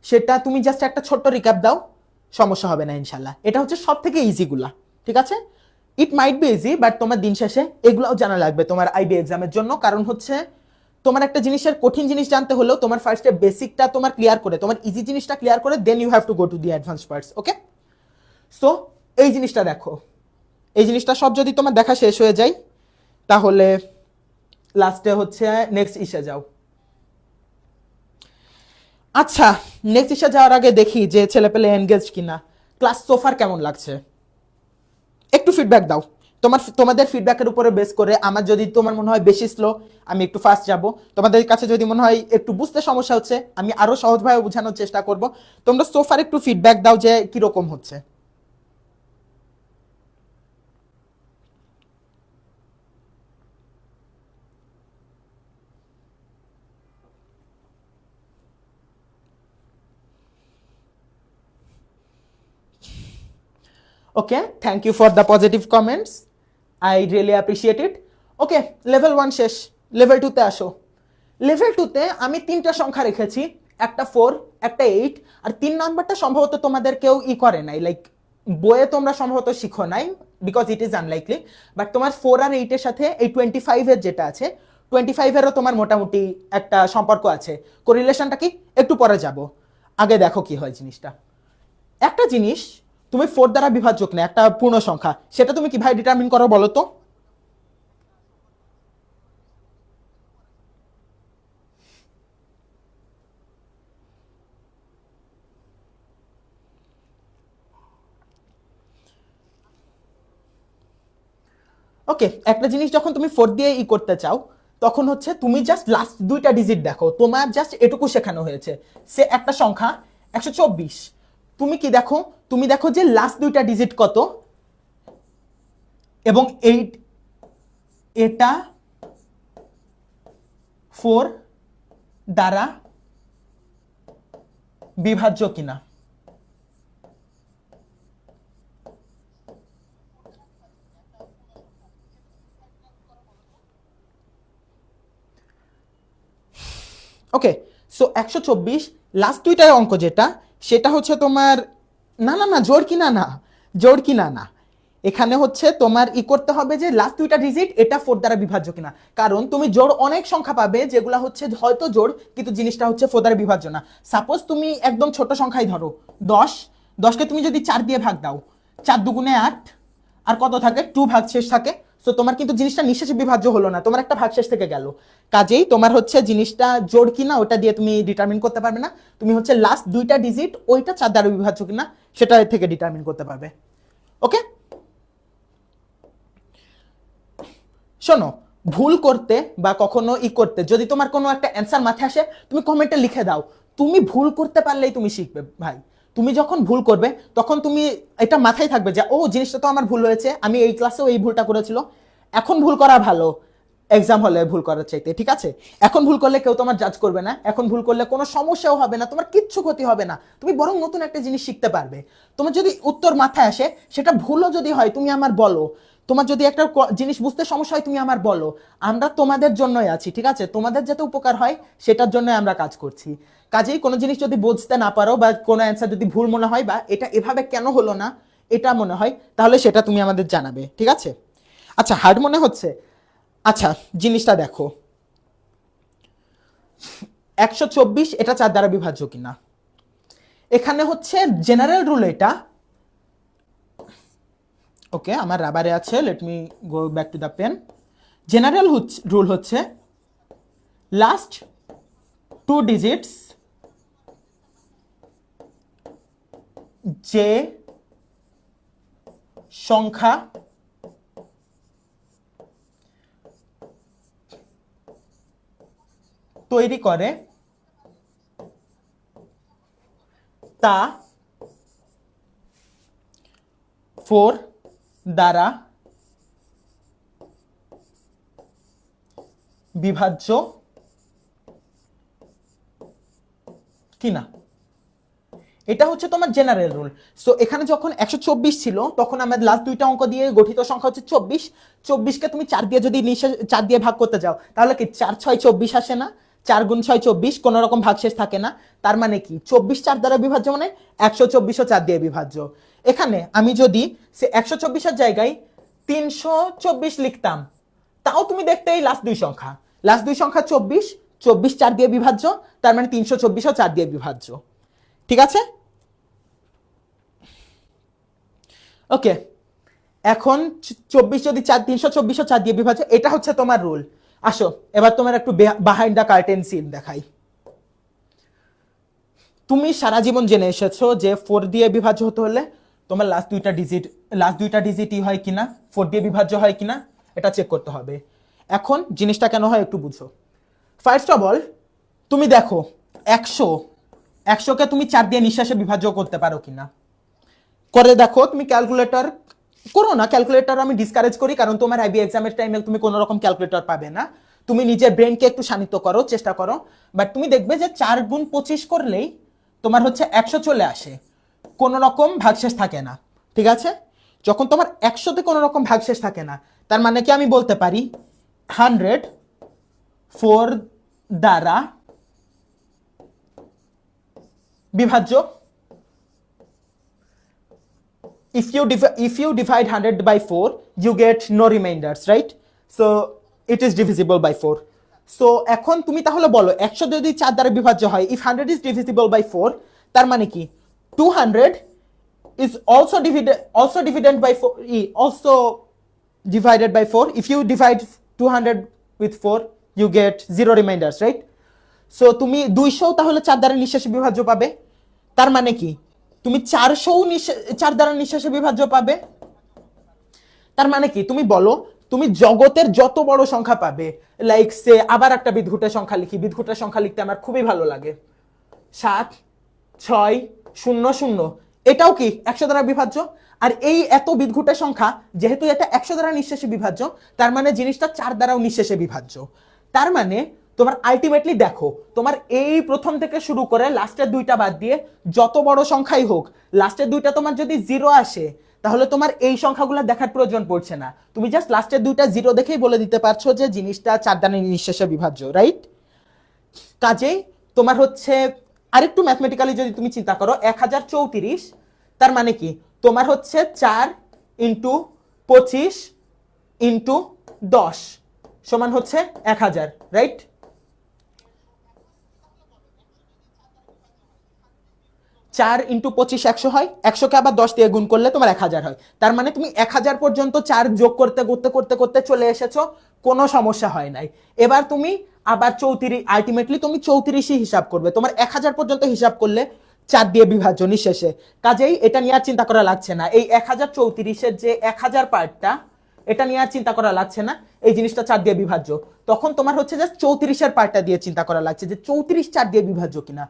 সেটা তুমি জাস্ট একটা ছোট্ট রিক্যাপ দাও, সমস্যা হবে না ইনশাল্লাহ। এটা হচ্ছে সব থেকে ইজিগুলা, ঠিক আছে? ইট মাইট বি ইজি, বাট তোমার দিন শেষে এগুলাও জানা লাগবে তোমার আইবি এক্সামের জন্য। কারণ হচ্ছে তোমার একটা জিনিসের কঠিন জিনিস জানতে হলেও তোমার ফার্স্টে বেসিকটা তোমার ক্লিয়ার করে, তোমার ইজি জিনিসটা ক্লিয়ার করে, then you have to go to the advance parts. Okay, so এই জিনিসটা দেখো, এই জিনিসটা সব যদি তোমার দেখা শেষ হয়ে যায় তাহলে লাস্টে হচ্ছে নেক্সট ইসে যাও। আচ্ছা, নেক্সট ইস্যু যাওয়ার আগে দেখি যে ছেলেপেলে এনগেজ কিনা। ক্লাস সোফার কেমন লাগছে? একটু ফিডব্যাক দাও। তোমাদের ফিডব্যাকের উপরে বেস করে আমার যদি তোমার মনে হয় বেশি স্লো, আমি একটু ফাস্ট যাব। তোমাদের কাছে যদি মনে হয় একটু বুঝতে সমস্যা হচ্ছে, আমি আরো সহজভাবে বোঝানোর চেষ্টা করব। তোমরা সোফার একটু ফিডব্যাক দাও যে কিরকম হচ্ছে। Okay, thank you for the positive comments, I really appreciate it. Okay, level 1 শেষ, লেভেল 2-তে আসো। লেভেল 2-তে আমি 3টা সংখ্যা রেখেছি, একটা 4, একটা 8, আর 3 নাম্বারটা সম্ভবত তোমাদের কেউ করে নাই, লাইক বইয়ে তোমরা সম্ভবত শিখো নাই, because it is unlikely. But তোমার 4 আর 8 এর সাথে এই 25 এর যেটা আছে, 25 এরও তোমার মোটামুটি একটা সম্পর্ক আছে। কোরিলেশনটা কি একটু পরে যাব, আগে দেখো কি হয় জিনিসটা। একটা জিনিস তুমি 4 দ্বারা বিভাজ্য না, একটা পূর্ণ সংখ্যা, সেটা তুমি কিভাবে ডিটারমিন করো বলো তো? ওকে, একটা জিনিস যখন তুমি 4 দিয়ে করতে চাও, তখন হচ্ছে তুমি জাস্ট লাস্ট 2টা ডিজিট দেখো, তোমার জাস্ট এটুকু শেখানো হয়েছে। সে একটা সংখ্যা 124, তুমি কি দেখো? তুমি দেখো যে লাস্ট 2টা ডিজিট কত, এবং এটা 4 দ্বারা বিভাজ্য কিনা। ওকে, সো 124 লাস্ট 2টা অঙ্ক যেটা, সেটা হচ্ছে তোমার, না না না, জোড় কিনা না, জোড় কিনা না, এখানে হচ্ছে তোমার করতে হবে যে লাস্ট 2টা ডিজিট এটা 4 দ্বারা বিভাজ্য কিনা। কারণ তুমি জোড় অনেক সংখ্যা পাবে যেগুলো হচ্ছে হয়তো জোড়, কিন্তু জিনিসটা হচ্ছে 4 দ্বারা বিভাজ্য না। সাপোজ তুমি একদম ছোট সংখ্যাই ধরো 10, 10কে তুমি যদি 4 দিয়ে ভাগ দাও, 4 দুগুণে 8, আর কত থাকে, 2 ভাগশেষ থাকে। সো তোমার কিন্তু জিনিসটা নিঃশেষে বিভাজ্য হলো না, তোমার একটা ভাগশেষ থেকে গেল। কাজেই তোমার হচ্ছে জিনিসটা জোড় কিনা ওটা দিয়ে তুমি ডিটারমিন করতে পারবে না, তুমি হচ্ছে লাস্ট 2টা ডিজিট ওইটা 4 দ্বারা বিভাজ্য কিনা সেটা থেকে ডিটারমিন করতে পারবে। ওকে, শোনো, ভুল করতে বা কখনো করতে যদি তোমার কোনো একটা অ্যান্সার মাথায় আসে, তুমি কমেন্টে লিখে দাও। তুমি ভুল করতে পারলেই তুমি শিখবে ভাই। তুমি যখন ভুল করবে তখন তুমি এটা মাথায় থাকবে যে ও জিনিসটা তো আমার ভুল হয়েছে, আমি এই ক্লাসেও এই ভুলটা করেছিল। এখন ভুল করা ভালো এক্সাম হলে ভুল করার চাইতে, ঠিক আছে? এখন ভুল করলে কেউ তোমার জাজ করবে না, এখন ভুল করলে কোনো সমস্যাও হবে না, তোমার কিচ্ছু ক্ষতি হবে না, তুমি বরং নতুন একটা জিনিস শিখতে পারবে। তোমার যদি উত্তর মাথায় আসে, সেটা ভুলও যদি হয় তুমি আমার বলো। তোমার যদি একটা জিনিস বুঝতে সমস্যা হয় তুমি আমার বলো, আমরা তোমাদের জন্যই আছি, ঠিক আছে? তোমাদের যাতে উপকার হয় সেটার জন্য আমরা কাজ করছি। কাজেই কোনো জিনিস যদি বুঝতে না পারো বা কোনো অ্যান্সার যদি ভুল মনে হয় বা এটা এভাবে কেন হলো না এটা মনে হয়, তাহলে সেটা তুমি আমাদের জানাবে, ঠিক আছে? আচ্ছা, হার্ড মনে হচ্ছে? আচ্ছা, জিনিসটা দেখো, 124 এটা 4 দ্বারা বিভাজ্য কিনা। এখানে হচ্ছে জেনারেল রুল এটা। ওকে, আমার রাবারে আছে, let me go back to the pen. General rule হচ্ছে লাস্ট 2 ডিজিটস যে সংখ্যা তৈরি করে তা 4 দ্বারা বিভাজ্য কিনা। এটা হচ্ছে তোমার জেনারেল রুল। সো এখানে যখন 124 ছিল তখন আমাদের লাস্ট 2টা অঙ্ক দিয়ে গঠিত সংখ্যা হচ্ছে 24। 24কে তুমি 4 দিয়ে যদি 4 দিয়ে ভাগ করতে যাও, তাহলে কি 4 6 24 আসে না? 4 গুণ 6 24, কোনো রকম ভাগশেষ থাকে না। তার মানে কি 24 4 দ্বারা বিভাজ্য, মানে 124ও 4 দিয়ে বিভাজ্য। এখানে আমি যদি সে 124 এর জায়গায় 324 লিখতাম, তাও তুমি দেখতে এই লাস্ট 2 সংখ্যা, লাস্ট 2 সংখ্যা 24, 24 4 দিয়ে বিভাজ্য, তার মানে 324ও 4 দিয়ে বিভাজ্য, ঠিক আছে? ওকে, এখন 24 যদি 324ও 4 দিয়ে বিভাজ্য, এটা হচ্ছে তোমার রুল। আসো এবার তোমার একটু বিহাইন্ড দ্য কার্টেন সিন দেখাই। তুমি সারা জীবন জেনে এসেছো যে 4 দিয়ে বিভাজ্য হতে হলে তোমার লাস্ট দুইটা ডিজিটই হয় কিনা, 4 দিয়ে বিভাজ্য হয় কিনা এটা চেক করতে হবে। এখন জিনিসটা কেন হয় একটু বুঝো। ফার্স্ট অফ অল তুমি দেখো 100কে তুমি 4 দিয়ে নিঃশ্বাসে বিভাজ্য করতে পারো কিনা করে দেখো। তুমি ক্যালকুলেটর করো না, ক্যালকুলেটর আমি ডিসকারেজ করি, কারণ তোমার আইবি এক্সামের টাইমে তুমি কোনো রকম ক্যালকুলেটর পাবে না। তুমি নিজের ব্রেনকে একটু শানিত করো, চেষ্টা করো, বাট তুমি দেখবে যে 4 গুণ 25 করলেই তোমার হচ্ছে 100 চলে আসে, কোনো রকম ভাগশেষ থাকে না। ঠিক আছে, যখন তোমার 100তে কোনো রকম ভাগশেষ থাকে না, তার মানে কি আমি বলতে পারি 100 4 দ্বারা বিভাজ্য। If you divide 100 by 4, you get no remainders, right? So it is divisible by 4. So এখন তুমি তাহলে বলো 100 যদি 4 দ্বারা বিভাজ্য হয়, if 100 is divisible by 4, তার মানে কি 200 is also divided by 4, also divided by 4. If you divide 200 with 4, you get 0 remainders, right? So তুমি 200 তাহলে 4 দ্বারা নিঃশেষে বিভাজ্য পাবে, তার মানে কি তুমি 400 4 দ্বারা নিঃশেষে বিভাজ্য পাবে। তার মানে কি তুমি বলো তুমি জগতের যত বড় সংখ্যা পাবে, লাইক সে আবার একটা বিদঘুটের সংখ্যা লিখি, বিদঘুটের সংখ্যা লিখতে আমার খুবই ভালো লাগে, 7 6 0 0, এটাও কি 100 দ্বারা বিভাজ্য। আর এই এত বিদঘুটের সংখ্যা যেহেতু এটা 100 দ্বারা নিঃশেষে বিভাজ্য, তার মানে জিনিসটা 4 দ্বারাও নিঃশেষে বিভাজ্য। তার মানে তোমার আলটিমেটলি দেখো তোমার এই প্রথম থেকে শুরু করে লাস্টের দুইটা বাদ দিয়ে যত বড় সংখ্যাই হোক, লাস্টের দুইটা তোমার যদি 0 আসে, তাহলে তোমার এই সংখ্যাগুলো দেখার প্রয়োজন পড়ছে না, তুমি জাস্ট লাস্টের দুইটা 0 দেখেই বলে দিতে পারছো যে জিনিসটা 4 দ্বারা নিঃশেষে বিভাজ্য, রাইট? কাজেই তোমার হচ্ছে আরেকটু ম্যাথমেটিক্যালি যদি তুমি চিন্তা করো, 1034, তার মানে কি তোমার হচ্ছে 4 ইন্টু 25 ইন্টু 10 সমান হচ্ছে 1000, রাইট? 4 ইন্টু 25 100 হয়, 100কে আবার 10 দিয়ে গুণ করলে তোমার 1000 হয়। তার মানে তুমি 1000 পর্যন্ত 4 যোগ করতে করতে করতে করতে চলে এসেছো, কোনো সমস্যা হয় নাই। এবার তুমি আবার 34, আলটিমেটলি তুমি 34ই হিসাব করবে, তোমার 1000 পর্যন্ত হিসাব করলে 4 দিয়ে বিভাজ্য নিঃশেষে। কাজেই এটা নিয়ে আর চিন্তা করা লাগছে না, এই 1034-এর যে 1000 পার্টটা, এটা নিয়ে আর চিন্তা করা লাগছে না, এই জিনিসটা 4 দিয়ে বিভাজ্য। তখন তোমার হচ্ছে জাস্ট 34-এর পার্টটা দিয়ে চিন্তা করা লাগছে যে 34 4 দিয়ে বিভাজ্য কিনা।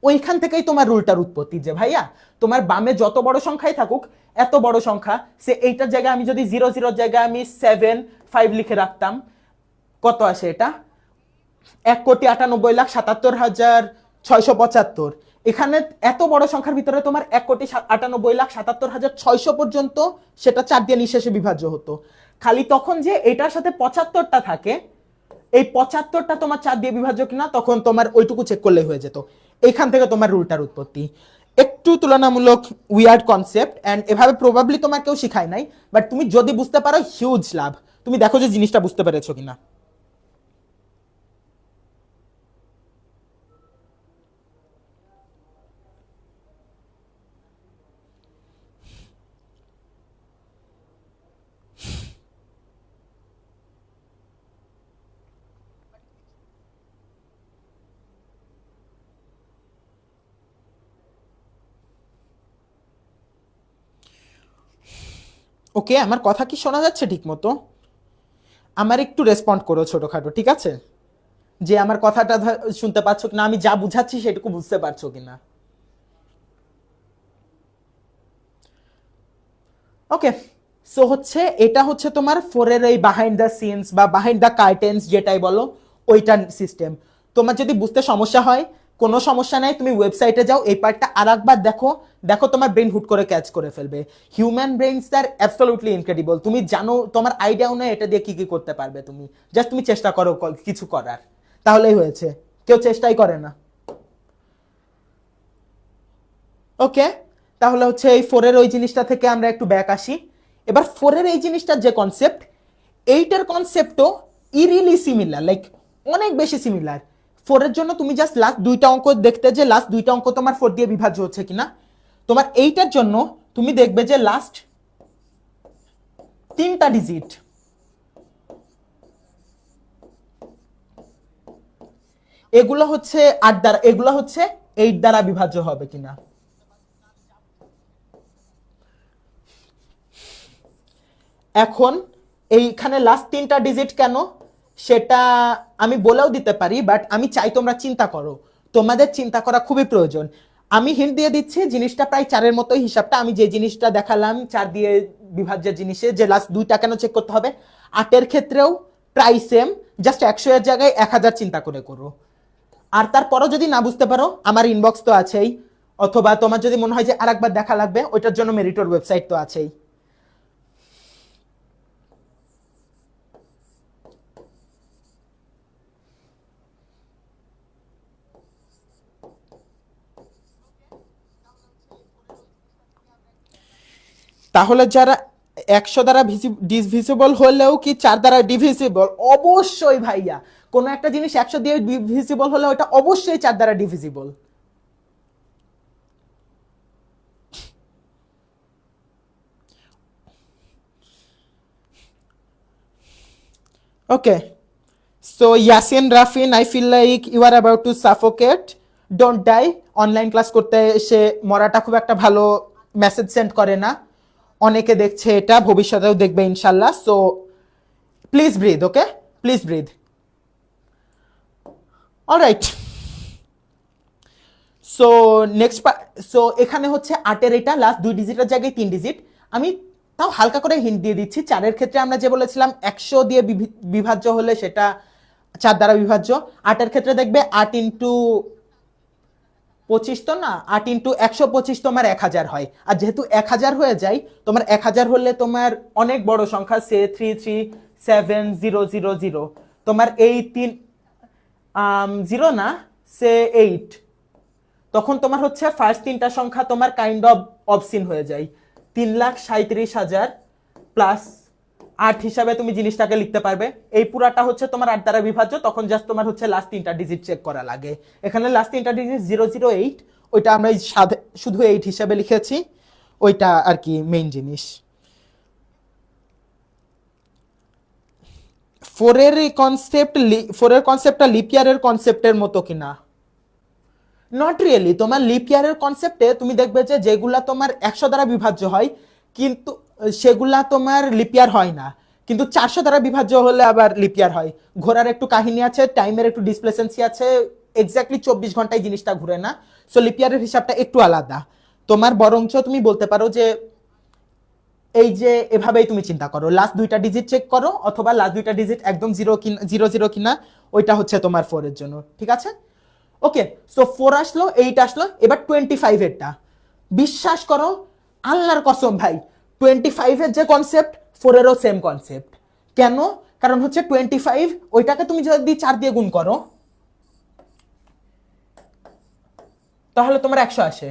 ওইখান থেকেই তোমার রুলটার উৎপত্তি যে ভাইয়া তোমার বামে যত বড় সংখ্যাই থাকুক, এত বড় সংখ্যা সে এইটার জায়গায় আমি যদি 00 জায়গায় আমি 7 5 লিখে রাখতাম, কত আসে এটা 1,98,77,675। এখানে এত বড় সংখ্যার ভিতরে তোমার 1,98,77,600 পর্যন্ত সেটা 4 দিয়ে নিঃশেষে বিভাজ্য হতো। খালি তখন যে এটার সাথে 75টা থাকে, এই 75টা তোমার 4 দিয়ে বিভাজ্য কিনা তখন তোমার ওইটুকু চেক করলে হয়ে যেত। এইখান থেকে তোমার রুলটার উৎপত্তি। একটু তুলনামূলক উইয়ার্ড কনসেপ্ট, এন্ড এভাবে প্রবাবলি তোমার কেউ শিখায় নাই, বাট তুমি যদি বুঝতে পারো হিউজ লাভ। তুমি দেখো যে জিনিসটা বুঝতে পেরেছো কিনা। ওকে, আমার কথা কি শোনা যাচ্ছে ঠিক মতো? আমার একটু রেসপন্ড করো ছোটখাটো, ঠিক আছে? যে আমার কথাটা শুনতে পাচ্ছ কিনা, আমি যা বুঝাচ্ছি সেটুকু বুঝতে পারছো কিনা। ওকে, সো হচ্ছে এটা হচ্ছে তোমার 4-এর এই বিহাইন্ড দ্য সিনস বা বিহাইন্ড দ্য কার্টেন্স যেটাই বলো, ওইটার সিস্টেম। তোমার যদি বুঝতে সমস্যা হয়, কোনো সমস্যা নাই, তুমি ওয়েবসাইটে যাও, এই পার্টটা আরেকবার দেখো, দেখো তোমার ব্রেন হুট করে ক্যাচ করে ফেলবে। হিউম্যান ব্রেইনস আর অ্যাবসলিউটলি ইনক্রেডিবল। তুমি জানো, তোমার আইডিয়াও নেই এটা দিয়ে কি কি করতে পারবে তুমি, জাস্ট তুমি চেষ্টা করো কিছু করার, তাহলেই হয়েছে। কেউ চেষ্টাই করে না। ওকে, তাহলে হচ্ছে এই 4-এর ওই জিনিসটা থেকে আমরা একটু ব্যাক আসি। এবার 4-এর এই জিনিসটার যে কনসেপ্ট, এইটার কনসেপ্টও ইরিলি সিমিলার, লাইক অনেক বেশি সিমিলার। 4-এর জন্য তুমি জাস্ট লাস্ট দুইটা অঙ্ক দেখতে, যে লাস্ট দুইটা অঙ্ক তোমার 4 দিয়ে বিভাজ্য হচ্ছে কিনা। তোমার এইটার জন্য তুমি দেখবে যে লাস্ট 3টা ডিজিট, এগুলো হচ্ছে 8 দ্বারা, এগুলো হচ্ছে 8 দ্বারা বিভাজ্য হবে কিনা। এখন এইখানে লাস্ট 3টা ডিজিট কেন সেটা আমি বলেও দিতে পারি, বাট আমি চাই তোমরা চিন্তা করো, তোমাদের চিন্তা করা খুবই প্রয়োজন। আমি হিন্ট দিয়ে দিচ্ছি, জিনিসটা প্রায় 4-এর মতোই হিসাবটা। আমি যে জিনিসটা দেখালাম 4 দিয়ে বিভাজ্য জিনিসে যে লাস্ট 2টা কেন চেক করতে হবে, 8-এর ক্ষেত্রেও প্রায় সেম, জাস্ট 100 এর জায়গায় 1000 চিন্তা করে করো। আর তারপরও যদি না বুঝতে পারো, আমার ইনবক্স তো আছেই, অথবা তোমার যদি মনে হয় যে আরেকবার দেখা লাগবে, ওইটার জন্য মেরিটোর ওয়েবসাইট তো আছেই। তাহলে যারা 100 দ্বারা ডিভিজিবল হলেও কি 4 দ্বারা ডিভিজিবল? অবশ্যই ভাইয়া, কোন একটা জিনিস 100 দিয়ে ডিভিজিবল হলে ওটা অবশ্যই 4 দ্বারা divisible. Okay, so Yasin Rafin, I feel like you are about to suffocate, don't die. Online class করতে এসে মরাটা খুব একটা ভালো মেসেজ সেন্ড করে না, অনেকে দেখছে এটা, ভবিষ্যতেও দেখবে ইনশাল্লাহ। So please breathe, okay, please breathe. Alright, so next, so এখানে হচ্ছে 8-এর এটা লাস্ট 2 ডিজিটের জায়গায় 3 ডিজিট। আমি তাও হালকা করে হিন্ট দিয়ে দিচ্ছি। 4-এর ক্ষেত্রে আমরা যে বলেছিলাম 100 দিয়ে বিভাজ্য হলে সেটা 4 দ্বারা বিভাজ্য। 8-এর ক্ষেত্রে দেখবে 8 ইন্টু 25 তো না, 8 ইন্টু 125 তোমার 1000 হয়। আর যেহেতু 1000 হয়ে যায়, তোমার 1000 হলে তোমার অনেক বড় সংখ্যা, সে 337000, তোমার এই 3 0 না, সে 8, তখন তোমার হচ্ছে ফার্স্ট 3টা সংখ্যা তোমার কাইন্ড অফ অবসিন হয়ে যায়। 3,37,000 প্লাস 8 হিসাবে তুমি জিনিসটাকে লিখতে পারবে। এই পুরাটা হচ্ছে তোমার 8 দ্বারা বিভাজ্য, তখন জাস্ট তোমার হচ্ছে লাস্ট 3টা ডিজিট চেক করা লাগে। এখানে লাস্ট 3টা ডিজিট 008, ওইটা আমরা শুধু 8 হিসাবে লিখেছি, ওইটা আর কি মেইন জিনিস। 4-এর কনসেপ্টটা লিপ ইয়ারের কনসেপ্টের মতো কিনা? Not really. তোমার লিপ ইয়ারের কনসেপ্টে তুমি দেখবে যে যেগুলা তোমার 100 দ্বারা বিভাজ্য হয়, কিন্তু সেগুলা তোমার লিপ ইয়ার হয় না, কিন্তু 400 দ্বারা বিভাজ্য হলে আবার লিপ ইয়ার হয়। ঘোরার একটু কাহিনী আছে, টাইমের একটু ডিসপ্লেসেন্সি আছে, এক্স্যাক্টলি 24 ঘন্টায় জিনিসটা ঘুরে না। সো লিপ ইয়ারের হিসাবটা একটু আলাদা। তোমার বরঞ্চ তুমি বলতে পারো যে এই যে এভাবেই তুমি চিন্তা করো, লাস্ট 2টা ডিজিট চেক করো, অথবা লাস্ট 2টা ডিজিট একদম 0 কিনা, ওইটা হচ্ছে তোমার 4-এর জন্য, ঠিক আছে? ওকে, সো 4 আসলো, 8 আসলো, এবার 25 এরটা। বিশ্বাস করো, আল্লাহর কসম ভাই, 25 এর যে কনসেপ্ট 4-এরও সেম কনসেপ্ট। কেন? কারণ হচ্ছে 25, ওইটাকে তুমি যদি 4 দিয়ে গুণ করো তাহলে তোমার 100 আসে।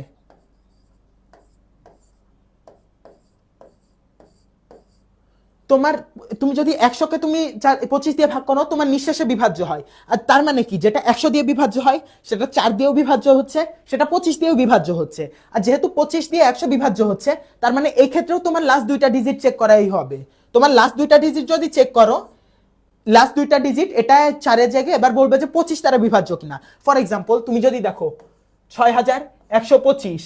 তোমার, তুমি যদি 100কে তুমি 25 দিয়ে ভাগ করো, তোমার নিঃশেষে বিভাজ্য হয়। আর তার মানে কি, যেটা 100 দিয়ে বিভাজ্য হয় সেটা 4 দিয়েও বিভাজ্য হচ্ছে, সেটা 25 দিয়েও বিভাজ্য হচ্ছে। আর যেহেতু 25 দিয়ে 100 বিভাজ্য হচ্ছে, তার মানে এই ক্ষেত্রেও তোমার লাস্ট 2টা ডিজিট চেক করাই হবে। তোমার লাস্ট 2টা ডিজিট যদি চেক করো, লাস্ট 2টা ডিজিট এটা 4-এর জায়গায় এবার বলবে যে 25 দ্বারা বিভাজ্য কিনা। ফর এক্সাম্পল, তুমি যদি দেখো 6125,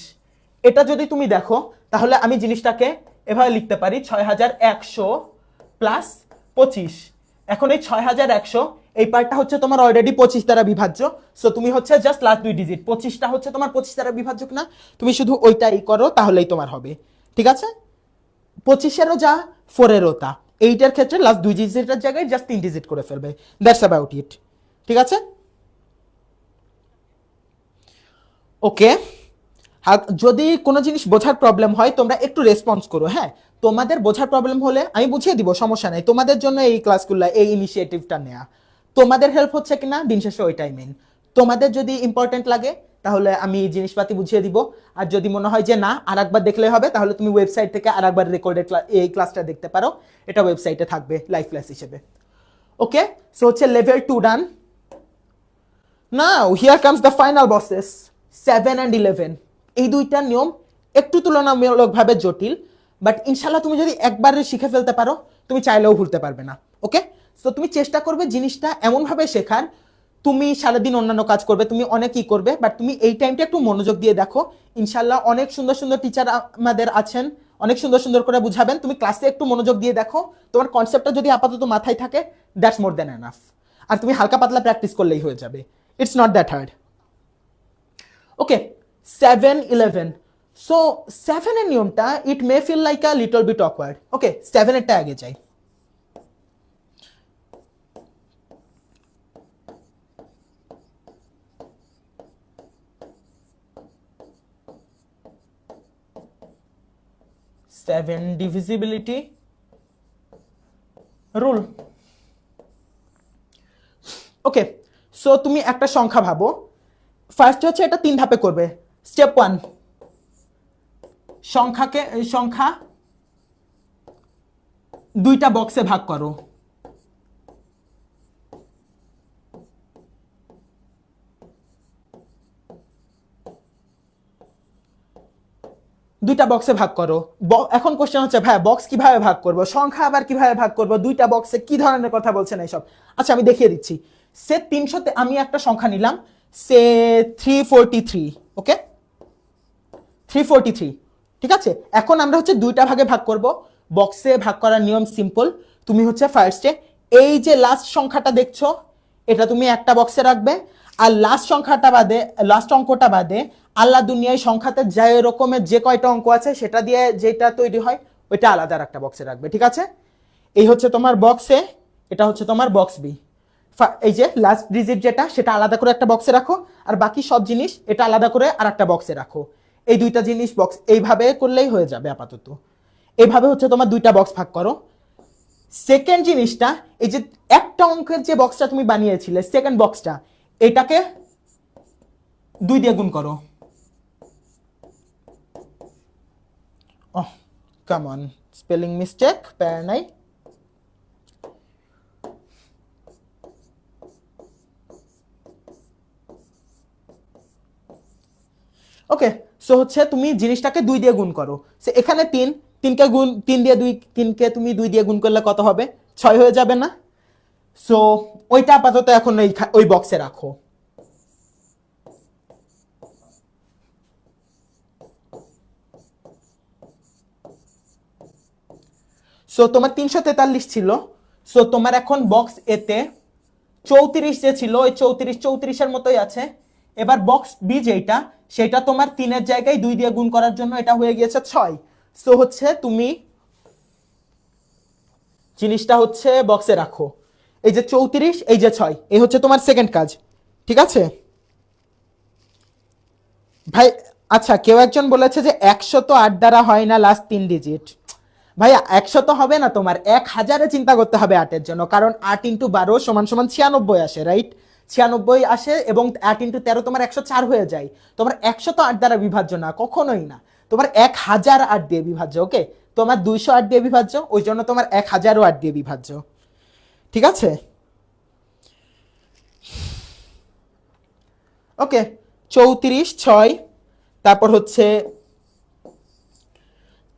এটা যদি তুমি দেখো, তাহলে আমি জিনিসটাকে এভাবে লিখতে পারি, 6100 প্লাস 25। এখন এই 6100, এই পার্টটা হচ্ছে তোমার অলরেডি 25 দ্বারা বিভাজ্য। সো তুমি হচ্ছে জাস্ট লাস্ট 2 ডিজিট, 25টা হচ্ছে তোমার 25 দ্বারা বিভাজ্য কিনা, তুমি শুধু ওইটাই করো, তাহলেই তোমার হবে, ঠিক আছে? 25-এরও যা, 4-এরও তা। 8-এর ক্ষেত্রে লাস্ট 2 ডিজিটের জায়গায় জাস্ট 3 ডিজিট করে ফেলবে, দ্যাটস অ্যাবাউট ইট, ঠিক আছে? ওকে, যদি কোনো জিনিস বোঝার প্রবলেম হয় তোমরা একটু রেসপন্স করো, হ্যাঁ? তোমাদের বোঝার প্রবলেম হলে আমি বুঝিয়ে দিব, সমস্যা নাই। তোমাদের জন্য এই ক্লাসগুলো, এই ইনিশিয়েটিভটা নেওয়া, তোমাদের হেল্প হচ্ছে কিনা দিন শেষে ওইটাই মেইন। তোমাদের যদি ইম্পর্টেন্ট লাগে তাহলে আমি জিনিসপাতি বুঝিয়ে দিব, আর যদি মনে হয় যে না আর একবার দেখলে হবে, তাহলে তুমি ওয়েবসাইট থেকে আর একবার রেকর্ডেড এই ক্লাসটা দেখতে পারো, এটা ওয়েবসাইটে থাকবে লাইভ ক্লাস হিসেবে। ওকে, সো হচ্ছে level 2 done. Now here comes the final buses, 7 and 11। এই দুইটা নিয়ম একটু তুলনামূলকভাবে জটিল, বাট ইনশাল্লাহ তুমি যদি একবার শিখে ফেলতে পারো, তুমি চাইলেও ভুলতে পারবে না। ওকে, সো তুমি চেষ্টা করবে জিনিসটা এমনভাবে শেখার তুমি সারাদিন অন্যান্য কাজ করবে, তুমি অনেক কি করবে, বাট তুমি এই টাইমটা একটু মনোযোগ দিয়ে দেখো। ইনশাল্লাহ অনেক সুন্দর সুন্দর টিচার আমাদের আছেন, অনেক সুন্দর সুন্দর করে বুঝাবেন। তুমি ক্লাসে একটু মনোযোগ দিয়ে দেখো, তোমার কনসেপ্টটা যদি আপাতত মাথায় থাকে, দ্যাটস মোর দ্যান এনাফ। আর তুমি হালকা পাতলা প্র্যাকটিস করলেই হয়ে যাবে, it's not that hard. Okay, 7-11। So 7 এর নিয়মটা it may feel like a little bit awkward. Okay, 7 এরটা আগে যাই। Seven divisibility rule. Okay, so তুমি একটা সংখ্যা ভাবো। ফার্স্ট হচ্ছে এটা 3 ধাপে করবে। স্টেপ 1, সংখ্যা 2টা বক্সে ভাগ করো। দুইটা বক্সে ভাগ করো। এখন কোশ্চেন হচ্ছে ভাই বক্স কিভাবে ভাগ করবো, সংখ্যা আবার কিভাবে ভাগ করবো, দুইটা বক্সে কি ধরনের কথা বলছেন এইসব। আচ্ছা আমি দেখিয়ে দিচ্ছি। সে 300 আমি একটা সংখ্যা নিলাম, সে 343। ওকে, 343, ঠিক আছে। এখন আমরা হচ্ছে দুইটা ভাগে ভাগ করব। বক্সে ভাগ করার নিয়ম সিম্পল। তুমি হচ্ছে ফার্স্টে এই যে লাস্ট সংখ্যাটা দেখছো, এটা তুমি একটা বক্সে রাখবে। আর লাস্ট সংখ্যাটা বাদে, লাস্ট অঙ্কটা বাদে আল্লাহ দুনিয়ায় সংখ্যাতে যে রকমের যে কয়টা অঙ্ক আছে সেটা দিয়ে যেটা তৈরি হয় ওইটা আলাদা একটা বক্সে রাখবে, ঠিক আছে। এই হচ্ছে তোমার বক্সে, এটা হচ্ছে তোমার বক্স বি। এই যে লাস্ট ডিজিট যেটা সেটা আলাদা করে একটা বক্সে রাখো, আর বাকি সব জিনিস এটা আলাদা করে আর একটা বক্সে রাখো। এই দুইটা জিনিস বক্স এইভাবে করলেই হয়ে যাবে আপাতত। এইভাবে হচ্ছে তোমার দুইটা বক্স ভাগ করো। সেকেন্ড জিনিসটা, এই যে একটা অঙ্কের যে বক্সটা তুমি বানিয়েছিলে সেকেন্ড বক্সটা, এটাকে 2 দিয়ে গুণ করো। ওহ কাম অন, স্পেলিং মিস্টেক, প্যারা নাই। ওকে, সো হচ্ছে তুমি জিনিসটাকে 2 দিয়ে গুণ করো। সে এখানে 3কে গুণ 3 দিয়ে 3কে তুমি 2 দিয়ে গুণ করলে কত হবে, 6 হয়ে যাবে না। সো ওইটা আপাতত এখন ওই বক্সে রাখো। সো তোমার 343 ছিল। সো তোমার এখন বক্স এতে 34 যে ছিল ওই 34 এর মতোই আছে। এবার বক্স বি যেটা, সেটা তোমার 3-এর জায়গায় 2 দিয়ে গুণ করার জন্য এটা হয়ে গিয়েছে 6। সো হচ্ছে তুমি জিনিসটা হচ্ছে বক্সে রাখো। এই যে 34, এই যে 6, এই হচ্ছে তোমার সেকেন্ড কাজ, ঠিক আছে ভাই। আচ্ছা কেউ একজন বলেছে যে 108 দ্বারা হয় না লাস্ট 3 ডিজিট। ভাইয়া 100 তো হবে না, তোমার 1000-এ চিন্তা করতে হবে 8-এর জন্য, কারণ 8 × 12 = 96 আসে, রাইট। 96 আসে এবং 8 × 13 তোমার 104 হয়ে যায়। তোমার 100 তো 8 দ্বারা বিভাজ্য না, কখনোই না। তোমার 1008 দিয়ে বিভাজ্য। ওকে, তোমার 208 দিয়ে বিভাজ্য, ওই জন্য তোমার 1008 দিয়ে বিভাজ্য, ঠিক আছে। ওকে, 34, 6, তারপর হচ্ছে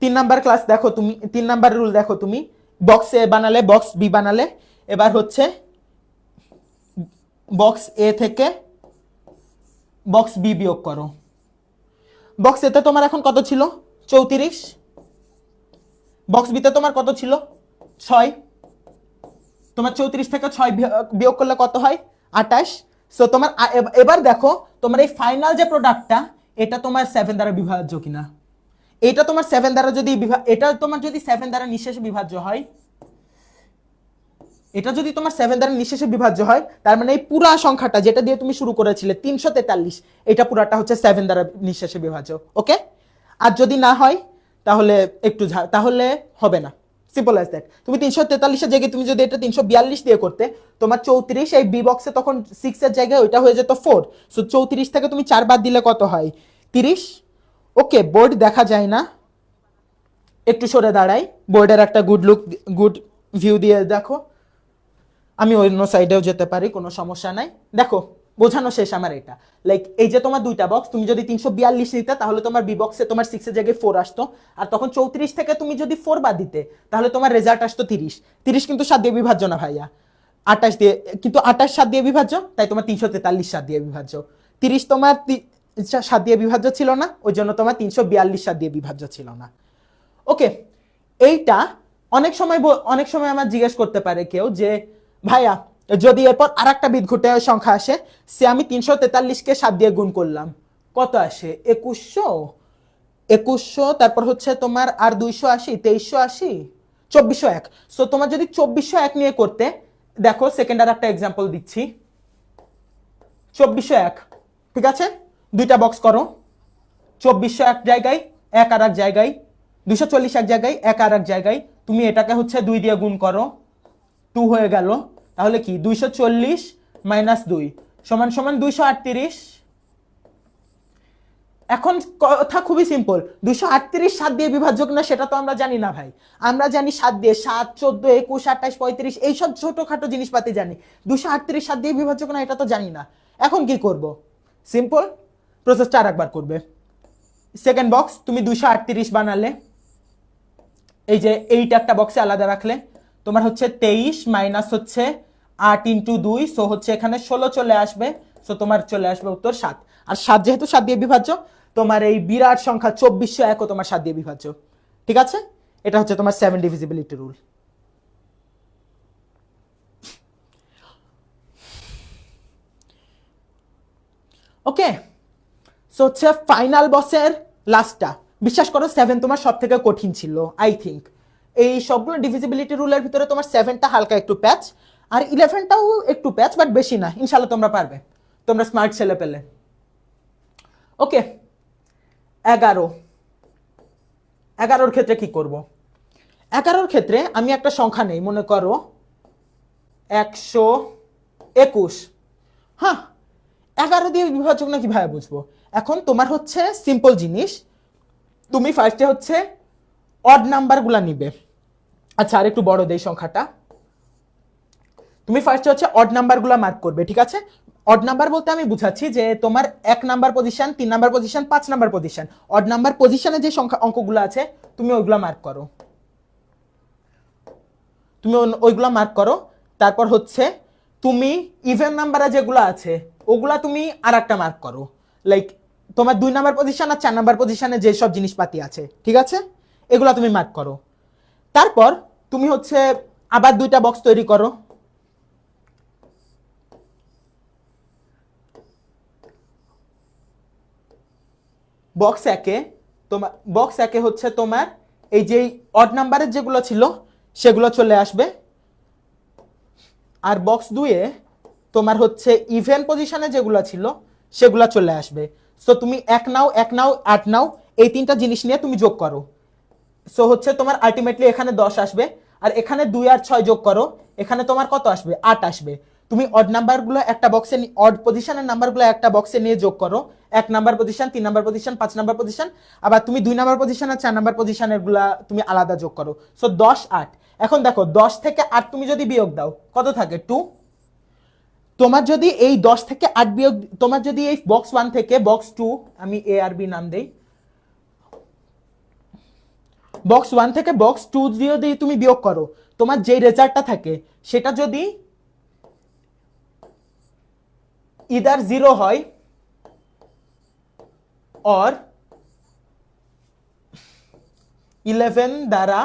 3 নাম্বার ক্লাস দেখো তুমি, 3 নাম্বার রুল দেখো তুমি। বক্স এ বানালে, বক্স বি বানালে, এবার হচ্ছে বক্স এ থেকে বক্স বি বিয়োগ করো। বক্স এতে তোমার এখন কত ছিল, 34। বক্স বিতে তোমার কত ছিল, 6। তোমার 34 থেকে 6 বিয়োগ করলে কত হয়, 28। সো তোমার এবার দেখো তোমার এই ফাইনাল যে প্রোডাক্টটা, এটা তোমার 7 দ্বারা বিভাজ্য কিনা। এটা তোমার 7 দ্বারা যদি এটা তোমার যদি 7 দ্বারা নিঃশেষে বিভাজ্য হয়, এটা যদি তোমার 7 দ্বারা নিঃশেষে বিভাজ্য হয়, তার মানে এই পুরা সংখ্যাটা যেটা দিয়ে তুমি শুরু করেছিলে 343, এটা পুরাটা হচ্ছে 7 দ্বারা নিঃশেষে বিভাজ্য। ওকে, আর যদি না হয় তাহলে একটু তাহলে হবে না, সিম্পল অ্যাজ দ্যাট। তুমি 343-এর জায়গায় তুমি যদি এটা 342 দিয়ে করতে, তোমার 34 এই বি বক্সে তখন 6-এর জায়গায় ওইটা হয়ে যেত 4। সো 34 থেকে তুমি 4 বাদ দিলে কত হয়, 30। ওকে, বোর্ড দেখা যায় না, একটু সরে দাঁড়াই, বোর্ডের একটা গুড ভিউ দিয়ে দেখো। আমি অন্য সাইডেও যেতে পারি, কোনো সমস্যা নাই। দেখো বোঝানো শেষ আমার এটা। লাইক এই যে তোমার দুইটা বক্স, তুমি যদি 342 নিতে তাহলে তোমার বি বক্সে তোমার 6-এর জায়গায় 4 আসতো, আর তখন 34 থেকে তুমি যদি 4 বাদ দিতে তাহলে তোমার রেজাল্ট আসতো 30। 30 কিন্তু 7 দিয়ে বিভাজ্য না ভাইয়া। 28 দিয়ে, কিন্তু 28 7 দিয়ে বিভাজ্য, তাই তোমার 343 7 দিয়ে বিভাজ্য। 30 তোমার 7 দিয়ে বিভাজ্য ছিল না, ওই জন্য তোমার 342 7 দিয়ে বিভাজ্য ছিল না। ওকে, এইটা অনেক সময় আমার জিজ্ঞেস করতে পারে কেউ যে ভাইয়া যদি এরপর আর একটা বিদঘুটে সংখ্যা আসে, সে আমি 343-কে 7 দিয়ে গুণ করলাম, কত আসে? 2100, তারপর হচ্ছে তোমার আর 280, 2380, 2401। সো তোমার যদি 2401 নিয়ে করতে, দেখো সেকেন্ড আর একটা এক্সাম্পল দিচ্ছি। 2401, ঠিক আছে, দুইটা বক্স করো। 2400 এক জায়গায়, এক আর এক জায়গায়, 240 এক জায়গায়, এক আর এক জায়গায়। তুমি এটাকে হচ্ছে 2 দিয়ে গুণ করো, 2 হয়ে গেল। তাহলে কি 240 মাইনাস 2 সমান সমান 238। এখন কথা খুবই সিম্পল, 238 7 দিয়ে বিভাজ্য কিনা সেটা তো আমরা জানি না ভাই। আমরা জানি 7 দিয়ে, 7, 14, 21, 28, 35 এইসব ছোটখাটো জিনিসপাতি জানি। 238 7 দিয়ে বিভাজ্য কিনা এটা তো জানি না। এখন কি করব? সিম্পল, প্রসেসটা আরেকবার করবে। সেকেন্ড বক্স তুমি 238 বানালে, এই যে এইটা একটা বক্সে আলাদা রাখলে, তোমার হচ্ছে 23 মাইনাস হচ্ছে 8 ইন্টু 2, সো হচ্ছে এখানে 16 চলে আসবে। সো তোমার চলে আসবে উত্তর 7। আর 7 যেহেতু 7 দিয়ে বিভাজ্য, তোমার এই বিরাট সংখ্যা 2401 ও তোমার 7 দিয়ে বিভাজ্য। ঠিক আছে, এটা হচ্ছে তোমার 7 ডিভিজিবিলিটি রুল। ওকে, সো হচ্ছে ফাইনাল বসের লাস্টটা। বিশ্বাস করো 7 তোমার সব থেকে কঠিন ছিল আই থিঙ্ক। এই সবগুলো ডিভিজিবিলিটি রুলের ভিতরে তোমার 7টা হালকা একটু প্যাচ, আর 11টাও একটু প্যাচ, বাট বেশি না। ইনশাল্লাহ তোমরা পারবে, তোমরা স্মার্ট ছেলে পেলে। ওকে, 11 ক্ষেত্রে কি করব? 11 ক্ষেত্রে আমি একটা সংখ্যা নেই, মনে করো 121। হ্যাঁ, 11 দিয়ে বিভাজক না কিভাবে বুঝবো? এখন তোমার হচ্ছে সিম্পল জিনিস, তুমি ফার্স্টে হচ্ছে অড নাম্বারগুলা নিবে। আচ্ছা, আর একটু বড় দেই সংখ্যাটা। তুমি ফার্স্টে হচ্ছে অড নাম্বারগুলা মার্ক করবে, ঠিক আছে? অড নাম্বার বলতে আমি বুঝাচ্ছি যে তোমার 1 number position, 3 number position, 5 number position, odd number পজিশনে যে সংখ্যা অঙ্কগুলো আছে তুমি ওইগুলা মার্ক করো। ওইগুলা মার্ক করো। তারপর হচ্ছে তুমি ইভেন নাম্বারে যেগুলো আছে ওগুলা তুমি আর একটা মার্ক করো। লাইক তোমার 2 নাম্বার পজিশন আর 4 নাম্বার পজিশনে যেসব জিনিসপাতি আছে, ঠিক আছে, এগুলা তুমি মার্ক করো। তারপর তুমি হচ্ছে আবার 2টা বক্স তৈরি করো। বক্স একে হচ্ছে তোমার এই যে অড নাম্বারের যেগুলো ছিল সেগুলো চলে আসবে, আর বক্স 2-এ তোমার হচ্ছে ইভেন পজিশনে যেগুলো ছিল সেগুলো চলে আসবে। সো তুমি 1 নাও, 8 নাও, এই 3টা জিনিস নিয়ে তুমি যোগ করো। সো হচ্ছে তোমার আলটিমেটলি এখানে 10 আসবে, আর এখানে 2 আর 6 যোগ করো, এখানে তোমার কত আসবে? 8 আসবে। তুমি অড নাম্বারগুলো একটা বক্সে, অড পজিশনের নাম্বারগুলো একটা বক্সে নিয়ে যোগ করো। 1 number position, 3 number position, 5 number position, আবার তুমি 2 নাম্বার পজিশন আর 4 নাম্বার পজিশনের গুলা তুমি আলাদা যোগ করো। সো 10 8। এখন দেখো 10 থেকে 8 তুমি যদি বিয়োগ দাও কত থাকে? 2। তোমার যদি এই 10 থেকে 8 বিয়োগ, তোমার যদি এই বক্স 1 থেকে বক্স 2, আমি এ আর বি নাম দেই, বক্স 1 থেকে বক্স 2 যদি তুমি বিয়োগ করো, তোমার যে রেজাল্টটা থাকে সেটা যদি ইদার 0 হয় অর 11 দ্বারা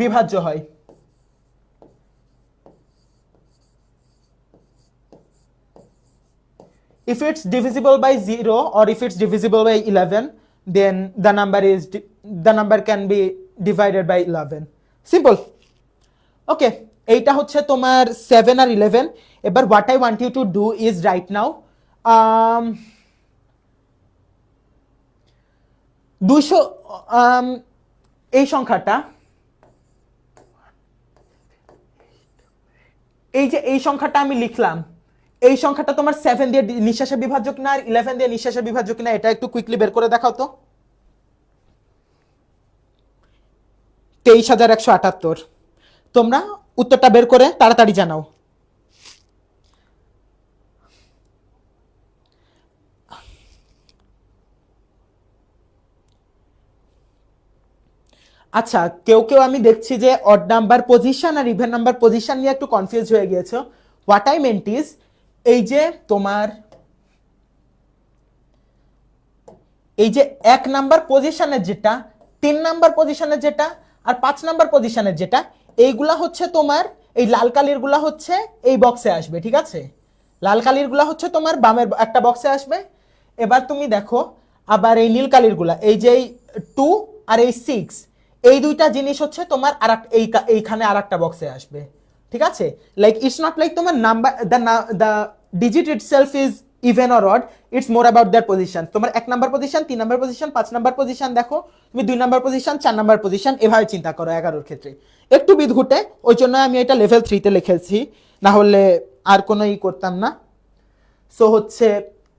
বিভাজ্য হয়, if it's divisible by 0 or if it's divisible by 11, then the number can be divided by 11. Simple. ওকে, এইটা হচ্ছে তোমার 7 আর 11। এবার what I want you to do is right now 200 এই সংখ্যাটা, এই যে এই সংখ্যাটা আমি লিখলাম, এই সংখ্যাটা তোমার 7 দিয়ে নিঃশ্বাসে বিভাজ্য কিনা আর 11 দিয়ে নিঃশ্বাসে বিভাজ্য কিনা এটা একটু কুইকলি বের করে দেখাও তো। 23,178। তোমরা উত্তরটা বের করে তাড়াতাড়ি জানাও। আচ্ছা, কেউ কেউ আমি দেখছি যে অড নাম্বার পজিশন আর ইভেন নাম্বার পজিশন নিয়ে একটু কনফিউজ হয়ে গিয়েছো। হোয়াট আই মেন্ট ইজ, এই যে তোমার এই যে 1 নাম্বার পজিশনের যেটা, 3 নাম্বার পজিশনের যেটা আর 5 নাম্বার পজিশনের যেটা, এইগুলা হচ্ছে তোমার, এই লাল কালির গুলা হচ্ছে এই বক্সে আসবে, ঠিক আছে? লাল কালির গুলা হচ্ছে তোমার বামের একটা বক্সে আসবে। এবার তুমি দেখো আবার এই নীল কালির গুলা, এই যে 2 আর এই 6, এই দুইটা জিনিস হচ্ছে তোমার আর এইখানে আর একটা বক্সে আসবে, ঠিক আছে? লাইক ইটস নট লাইক তোমার number, the digit itself is even or odd, it's more about their position. তোমার 1 number position, 3 number position, 5 number position দেখো, তুমি 2 নাম্বার পজিশন, 4 নাম্বার পজিশন, এভাবে চিন্তা করো 11-র ক্ষেত্রে। একটু বিদঘুটে, ওই জন্য আমি এটা লেভেল 3-তে লিখেছি, না হলে আর কোনো করতাম না। সো হচ্ছে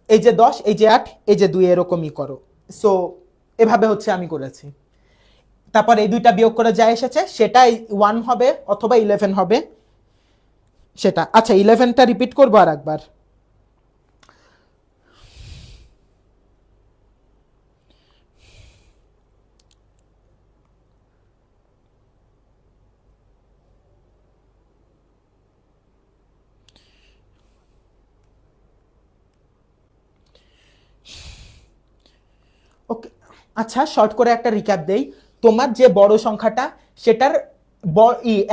এই যে 10, এই যে 8, এই যে 2, এরকমই করো। সো এভাবে হচ্ছে আমি করেছি। তারপর এই দুইটা বিয়োগ করে যা এসেছে সেটাই 1 হবে অথবা 11 হবে সেটা। আচ্ছা, 11টা রিপিট করবো আর একবার। ওকে, আচ্ছা শর্ট করে একটা রিক্যাপ দেই। তোমার যে বড় সংখ্যাটা সেটার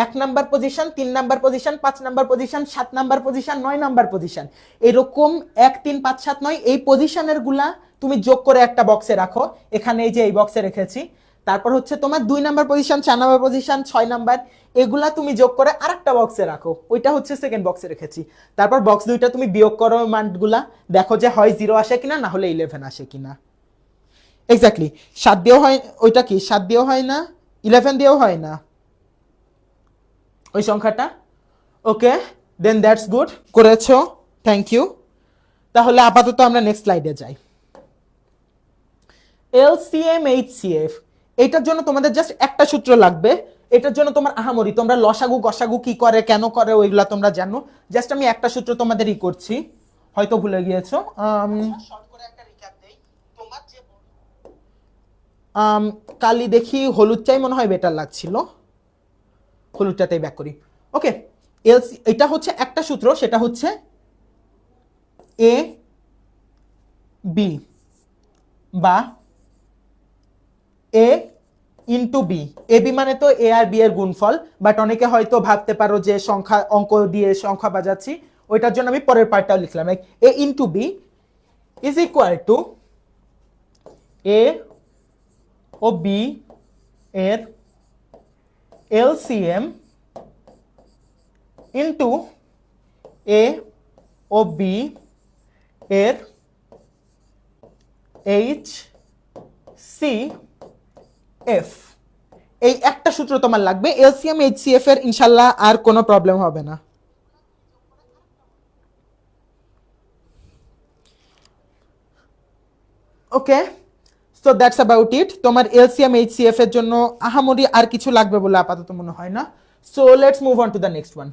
1 number position, 3 number position, 5 number position, 7 number position, 9 number position, এরকম 1, 3, 5, 7, 9 এই পজিশনের গুলা তুমি যোগ করে একটা বক্সে রাখো। এখানে এই যে এই বক্সে রেখেছি। তারপর হচ্ছে তোমার 2 number position, 4 number position, 6 number, এগুলা তুমি যোগ করে আরেকটা বক্সে রাখো, ওইটা হচ্ছে সেকেন্ড বক্সে রেখেছি। তারপর বক্স দুইটা তুমি বিয়োগ করো মানগুলা, দেখো যে হয় 0 আসে কিনা, না হলে 11 আসে কিনা। এক্স্যাক্টলি, 7 দিয়েও হয়, ওইটা কি 7 দিয়েও হয় না, 11 দিয়েও হয় না ওই সংখ্যাটা। ওকে, দেন দ্যাটস গুড, করেছো, থ্যাংক ইউ। তাহলে আপাতত আমরা নেক্সট স্লাইডে যাই। এলসিএম এইচসিএফ, এটার জন্য তোমাদের জাস্ট একটা সূত্র লাগবে। এটার জন্য তোমার আহামরি তোমরা লসাগু গসাগু কি করে কেন করে ওইগুলা তোমরা জানো, জাস্ট আমি একটা সূত্র তোমাদের করছি, হয়তো ভুলে গিয়েছো। শর্ট করে একটা রিক্যাপ দেই। তোমার যে কালি দেখি হলুদটাই মনে হয় বেটার লাগছিল, হলুদটাতেই ব্যাক করি। ওকে, এলসি এটা হচ্ছে একটা সূত্র, সেটা হচ্ছে এ বি বা এ ইন্টু বি। এ বি মানে তো এ আর বি এর গুণফল, বাট অনেকে হয়তো ভাবতে পারো যে সংখ্যা অঙ্ক দিয়ে সংখ্যা বাজাচ্ছি, ওইটার জন্য আমি পরের পার্টটাও লিখলাম। A into b is equal to a ও বি এর এলসিএম ইন্টু এ ও বি এর এইচ সি এফ। এই একটা সূত্র তোমার লাগবে, এলসিএম এইচসিএফ এর ইনশাল্লাহ আর কোনো প্রবলেম হবে না। ওকে, সো দ্যাটস অ্যাবাউট ইট। তোমার এলসিএম এইচসিএফ এর জন্য আহামরি আর কিছু লাগবে বলে আপাতত মনে হয় না। So let's move on to the next one,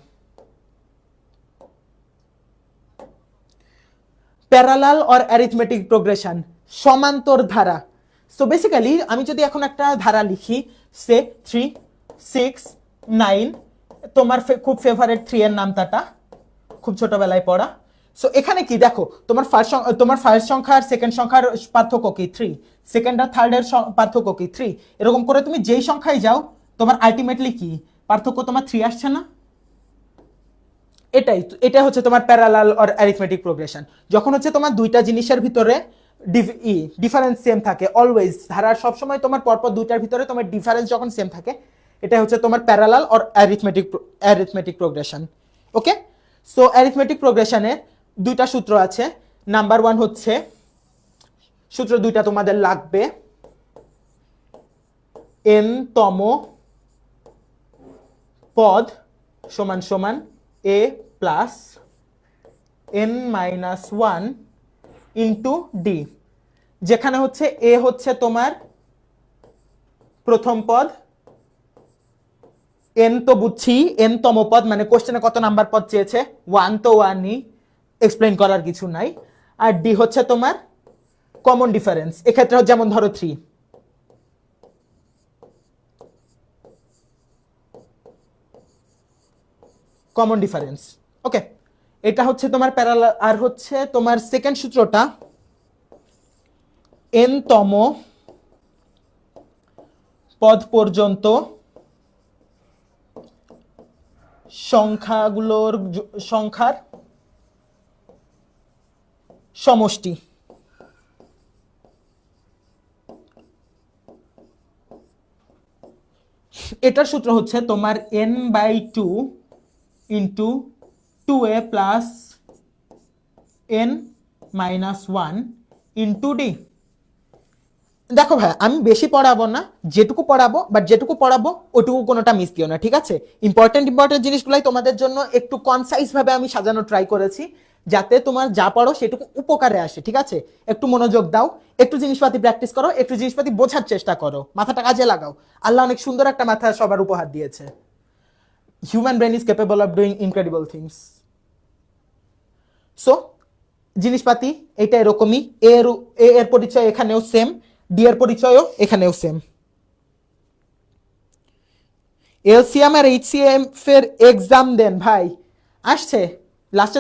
parallel or arithmetic progression, সমান্তর ধারা। সো বেসিক্যালি আমি যদি এখন একটা ধারা লিখি, সে 3, 6, 9, তোমার খুব ফেভারিট 3 এর নামতাটা, খুব ছোটবেলায় পড়া। সো এখানে কি দেখো, তোমার ফার্স্ট সংখ্যা আর সেকেন্ড সংখ্যার পার্থক্য কি 3, সেকেন্ড আর থার্ড এর পার্থক্য কি 3, এরকম করে তুমি যেই সংখ্যায় যাও তোমার আলটিমেটলি কি পার্থক্য, তোমার 3 আসছে না? এটা হচ্ছে তোমার প্যারালাল অর অ্যারিথমেটিক প্রোগ্রেশন। যখন হচ্ছে তোমার দুইটা জিনিসের ভিতরে ডিফারেন্স সেম থাকে, অলওয়েজ ধারার সবসময় তোমার পরপর দুইটার ভিতরে তোমার ডিফারেন্স যখন সেম থাকে, এটা হচ্ছে তোমার parallel or arithmetic progression. Okay, so arithmetic প্রোগ্রেশনে দুইটা সূত্র আছে। নাম্বার 1 হচ্ছে, সূত্র দুইটা তোমাদের লাগবে, n তম পদ সমান সমান a plus n minus 1 into D, যেখানে হচ্ছে এ হচ্ছে তোমার প্রথম পদ, এন তো বুঝছি এন তম পদ, মানে কোশ্চেনে কত নাম্বার পদ চেয়েছে, 1 তো 1ই, এক্সপ্লেন করার কিছু নাই। আর ডি হচ্ছে তোমার কমন ডিফারেন্স, এক্ষেত্রে যেমন ধরো 3। Common difference. ওকে, এটা হচ্ছে তোমার প্যারালাল। আর হচ্ছে তোমার সেকেন্ড সূত্রটা n তম পদ পর্যন্ত সংখ্যার সমষ্টি। এটার সূত্র হচ্ছে তোমার n/2 into 2a plus n-1 into d। দেখো ভাই, আমি বেশি পড়াবো না, যেটুকু পড়াবো, বাট যেটুকু পড়াবো ওটুকু কোনোটা মিস দিও না, ঠিক আছে? ইম্পর্টেন্ট জিনিসগুলাই তোমাদের জন্য একটু কনসাইজ ভাবে আমি সাজানো ট্রাই করেছি, যাতে তোমার যা পড়ো সেটুকু উপকারে আসে, ঠিক আছে? একটু মনোযোগ দাও, একটু জিনিসপাতি প্র্যাকটিস করো, একটু জিনিসপাতি বোঝার চেষ্টা করো, মাথাটা কাজে লাগাও। আল্লাহ অনেক সুন্দর একটা মাথা সবার উপহার দিয়েছে। Human brain is capable of doing incredible things. So জিনিসপাতি এটা এরকমই, এর পরিচয় এখানেও সেম, ডি এর পরিচয়ও এখানেও সেম। এলসিএম আর এইচসিএম এর এক্সাম দেন ভাই, আসছে লাস্টে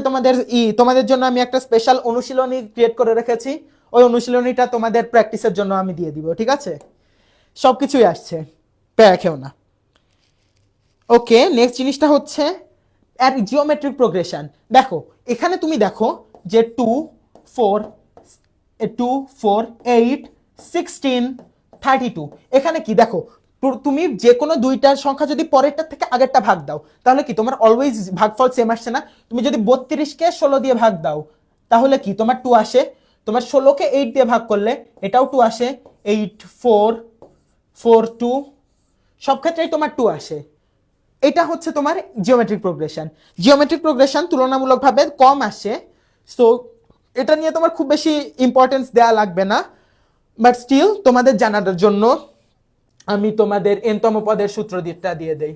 তোমাদের জন্য আমি একটা স্পেশাল অনুশীলনী ক্রিয়েট করে রেখেছি, ওই অনুশীলনীটা তোমাদের প্র্যাকটিসের জন্য আমি দিয়ে দিব, ঠিক আছে? সবকিছুই আসছে, প্যারা খেও না। ওকে, নেক্সট জিনিসটা হচ্ছে আর জিওমেট্রিক প্রোগ্রেশন। দেখো এখানে তুমি দেখো যে 2 4 8 16 32, এখানে কি দেখো, তুমি যে কোনো দুইটার সংখ্যা যদি পরেরটার থেকে আগেরটা ভাগ দাও তাহলে কি তোমার অলওয়েজ ভাগফল সেম আসছে না? তুমি যদি 32কে 16 দিয়ে ভাগ দাও তাহলে কি তোমার 2 আসে, তোমার 16কে 8 দিয়ে ভাগ করলে এটাও 2 আসে, 8 4 4 2, সব ক্ষেত্রেই তোমার 2 আসে। এটা হচ্ছে তোমার জিওমেট্রিক প্রোগ্রেশন। জিওমেট্রিক প্রোগ্রেশন তুলনামূলকভাবে কম আসে, সো এটা নিয়ে তোমার খুব বেশি ইম্পর্টেন্স দেওয়া লাগবে না, বাট স্টিল তোমাদের জানার জন্য আমি তোমাদের এনতম পদের সূত্র দিয়ে দেই।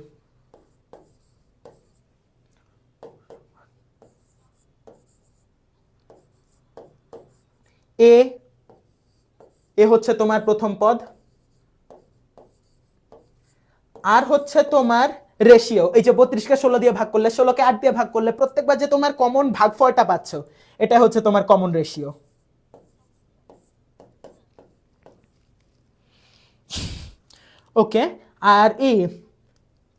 এ হচ্ছে তোমার প্রথম পদ, আর হচ্ছে তোমার রেশিও, এই যে 32কে 16 দিয়ে ভাগ করলে, 16কে 8 দিয়ে ভাগ করলে প্রত্যেকবার যে তোমার কমন ভাগফলটা পাচ্ছ, এটা হচ্ছে তোমার কমন রেশিও। ওকে, আর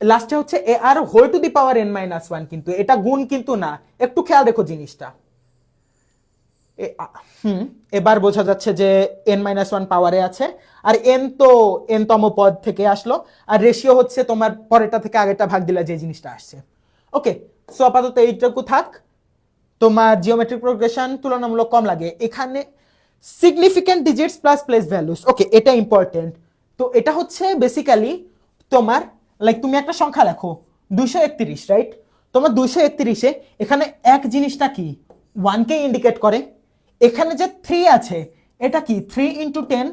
লাস্টে হচ্ছে এ আর whole to the power n-1, কিন্তু এটা গুণ কিন্তু না, একটু খেয়াল রেখো জিনিসটা। এবার বোঝা যাচ্ছে যে n-1 পাওয়ারে আছে, আর n তো n-তম পদ থেকে আসলো, আর রেশিও হচ্ছে তোমার পরেরটা থেকে আগেরটা ভাগ দিলে যে জিনিসটা আসছে। ওকে, সো আপাতত এইটুকু থাক। তোমার জিওমেট্রিক প্রোগ্রেশন তুলনামূলক কম লাগে এখানে, significant digits plus place values. Okay, এটা ইম্পর্টেন্ট। তো এটা হচ্ছে বেসিক্যালি তোমার, লাইক তুমি একটা সংখ্যা লেখো 231, রাইট? তোমার 231-এ এখানে এক জিনিসটা কি 1কে ইন্ডিকেট করে, এখানে যে 3 আছে এটা কি 3 × 10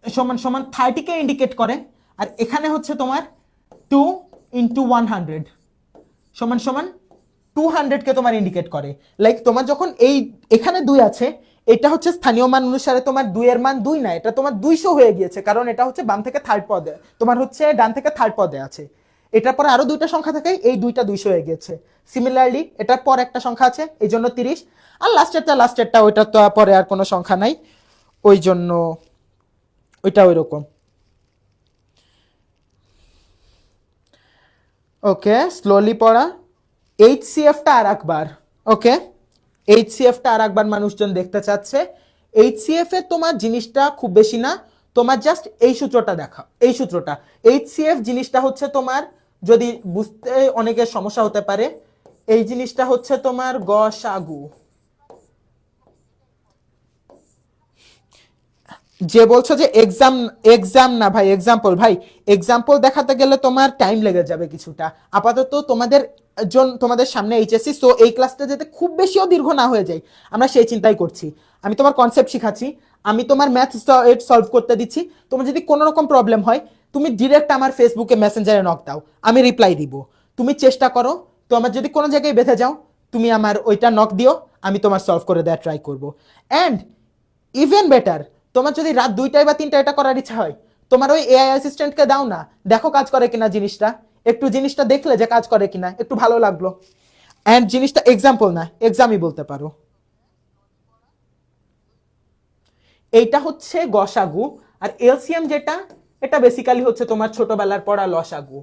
= 30কে ইন্ডিকেট করে, আর এখানে হচ্ছে তোমার 2 × 100 = 200কে তোমার ইন্ডিকেট করে। লাইক তোমার যখন এখানে 2 আছে, এটা হচ্ছে স্থানীয় মান অনুসারে তোমার 2 এর মান 2 না, এটা তোমার 200 হয়ে গিয়েছে, কারণ এটা হচ্ছে বাম থেকে থার্ড পদে, তোমার হচ্ছে ডান থেকে থার্ড পদে আছে। এটার পরে আরো দুইটা সংখ্যা থাকে, এই দুইটা 200 হয়ে গিয়েছে। সিমিলারলি এটার পর একটা সংখ্যা আছে, এই জন্য 30, আর লাস্টেরটা ওইটা তো পরে আর কোনো সংখ্যা নাই, ওই জন্য ওইটা ওই রকম। ওকে, স্লোলি পড়া। এইচসিএফটা আর একবার, ওকে, এইচসিএফটা আর একবার মানুষজন দেখতে চাচ্ছে। এইচসিএফ এ তোমার জিনিসটা খুব বেশি না, তোমার জাস্ট এই সূত্রটা দেখা, এই সূত্রটা। এইচসিএফ জিনিসটা হচ্ছে তোমার, যদি বুঝতে অনেকের সমস্যা হতে পারে, এই জিনিসটা হচ্ছে তোমার গসাগু। যে বলছো যে এক্সাম না ভাই, এক্সাম্পল ভাই, এক্সাম্পল দেখাতে গেলে তোমার টাইম লেগে যাবে কিছুটা। আপাতত তোমাদের সামনে এইচএসসি, সো এই ক্লাসটা যাতে খুব বেশিও দীর্ঘ না হয়ে যায় আমরা সেই চিন্তাই করছি। আমি তোমার কনসেপ্ট শিখাচ্ছি, আমি তোমার ম্যাথ সলভ করতে দিচ্ছি। তোমার যদি কোনো রকম প্রবলেম হয় তুমি ডিরেক্ট আমার ফেসবুকে মেসেঞ্জারে নক দাও, আমি রিপ্লাই দিব। তুমি চেষ্টা করো, তো আমার যদি কোনো জায়গায় বেঁধে যাও তুমি আমার ওইটা নক দিও, আমি তোমার সলভ করে দেওয়ার ট্রাই করবো। অ্যান্ড ইভেন বেটার, তোমার যদি রাত 2টায় বা 3টায় এটা করার ইচ্ছা হয়, তোমার ওই এআই অ্যাসিস্ট্যান্টকে দাও না, দেখো কাজ করে কিনা জিনিসটা। একটু জিনিসটা দেখলে যে কাজ করে কিনা, একটু ভালো লাগলো। অ্যান্ড জিনিসটা এক্সাম্পল না, এক্সামই বলতে পারো। এইটা হচ্ছে গসাগু, আর এলসিএম যেটা, এটা বেসিক্যালি হচ্ছে তোমার ছোটবেলার পড়া লসাগু।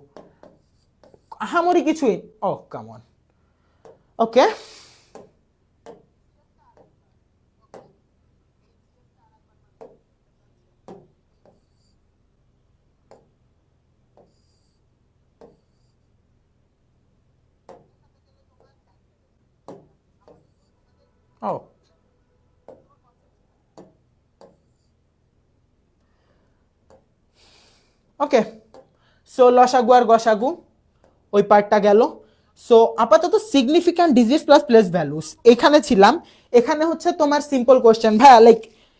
আহামরি কিছুই। ও come on. Okay, O okay, so লসাগু আর গসাগু ওই পার্টটা গেল। সো আপাতত significant digits plus place values এখানে ছিলাম। এখানে হচ্ছে তোমার সিম্পল কোশ্চেন, ভাইয়া লাইক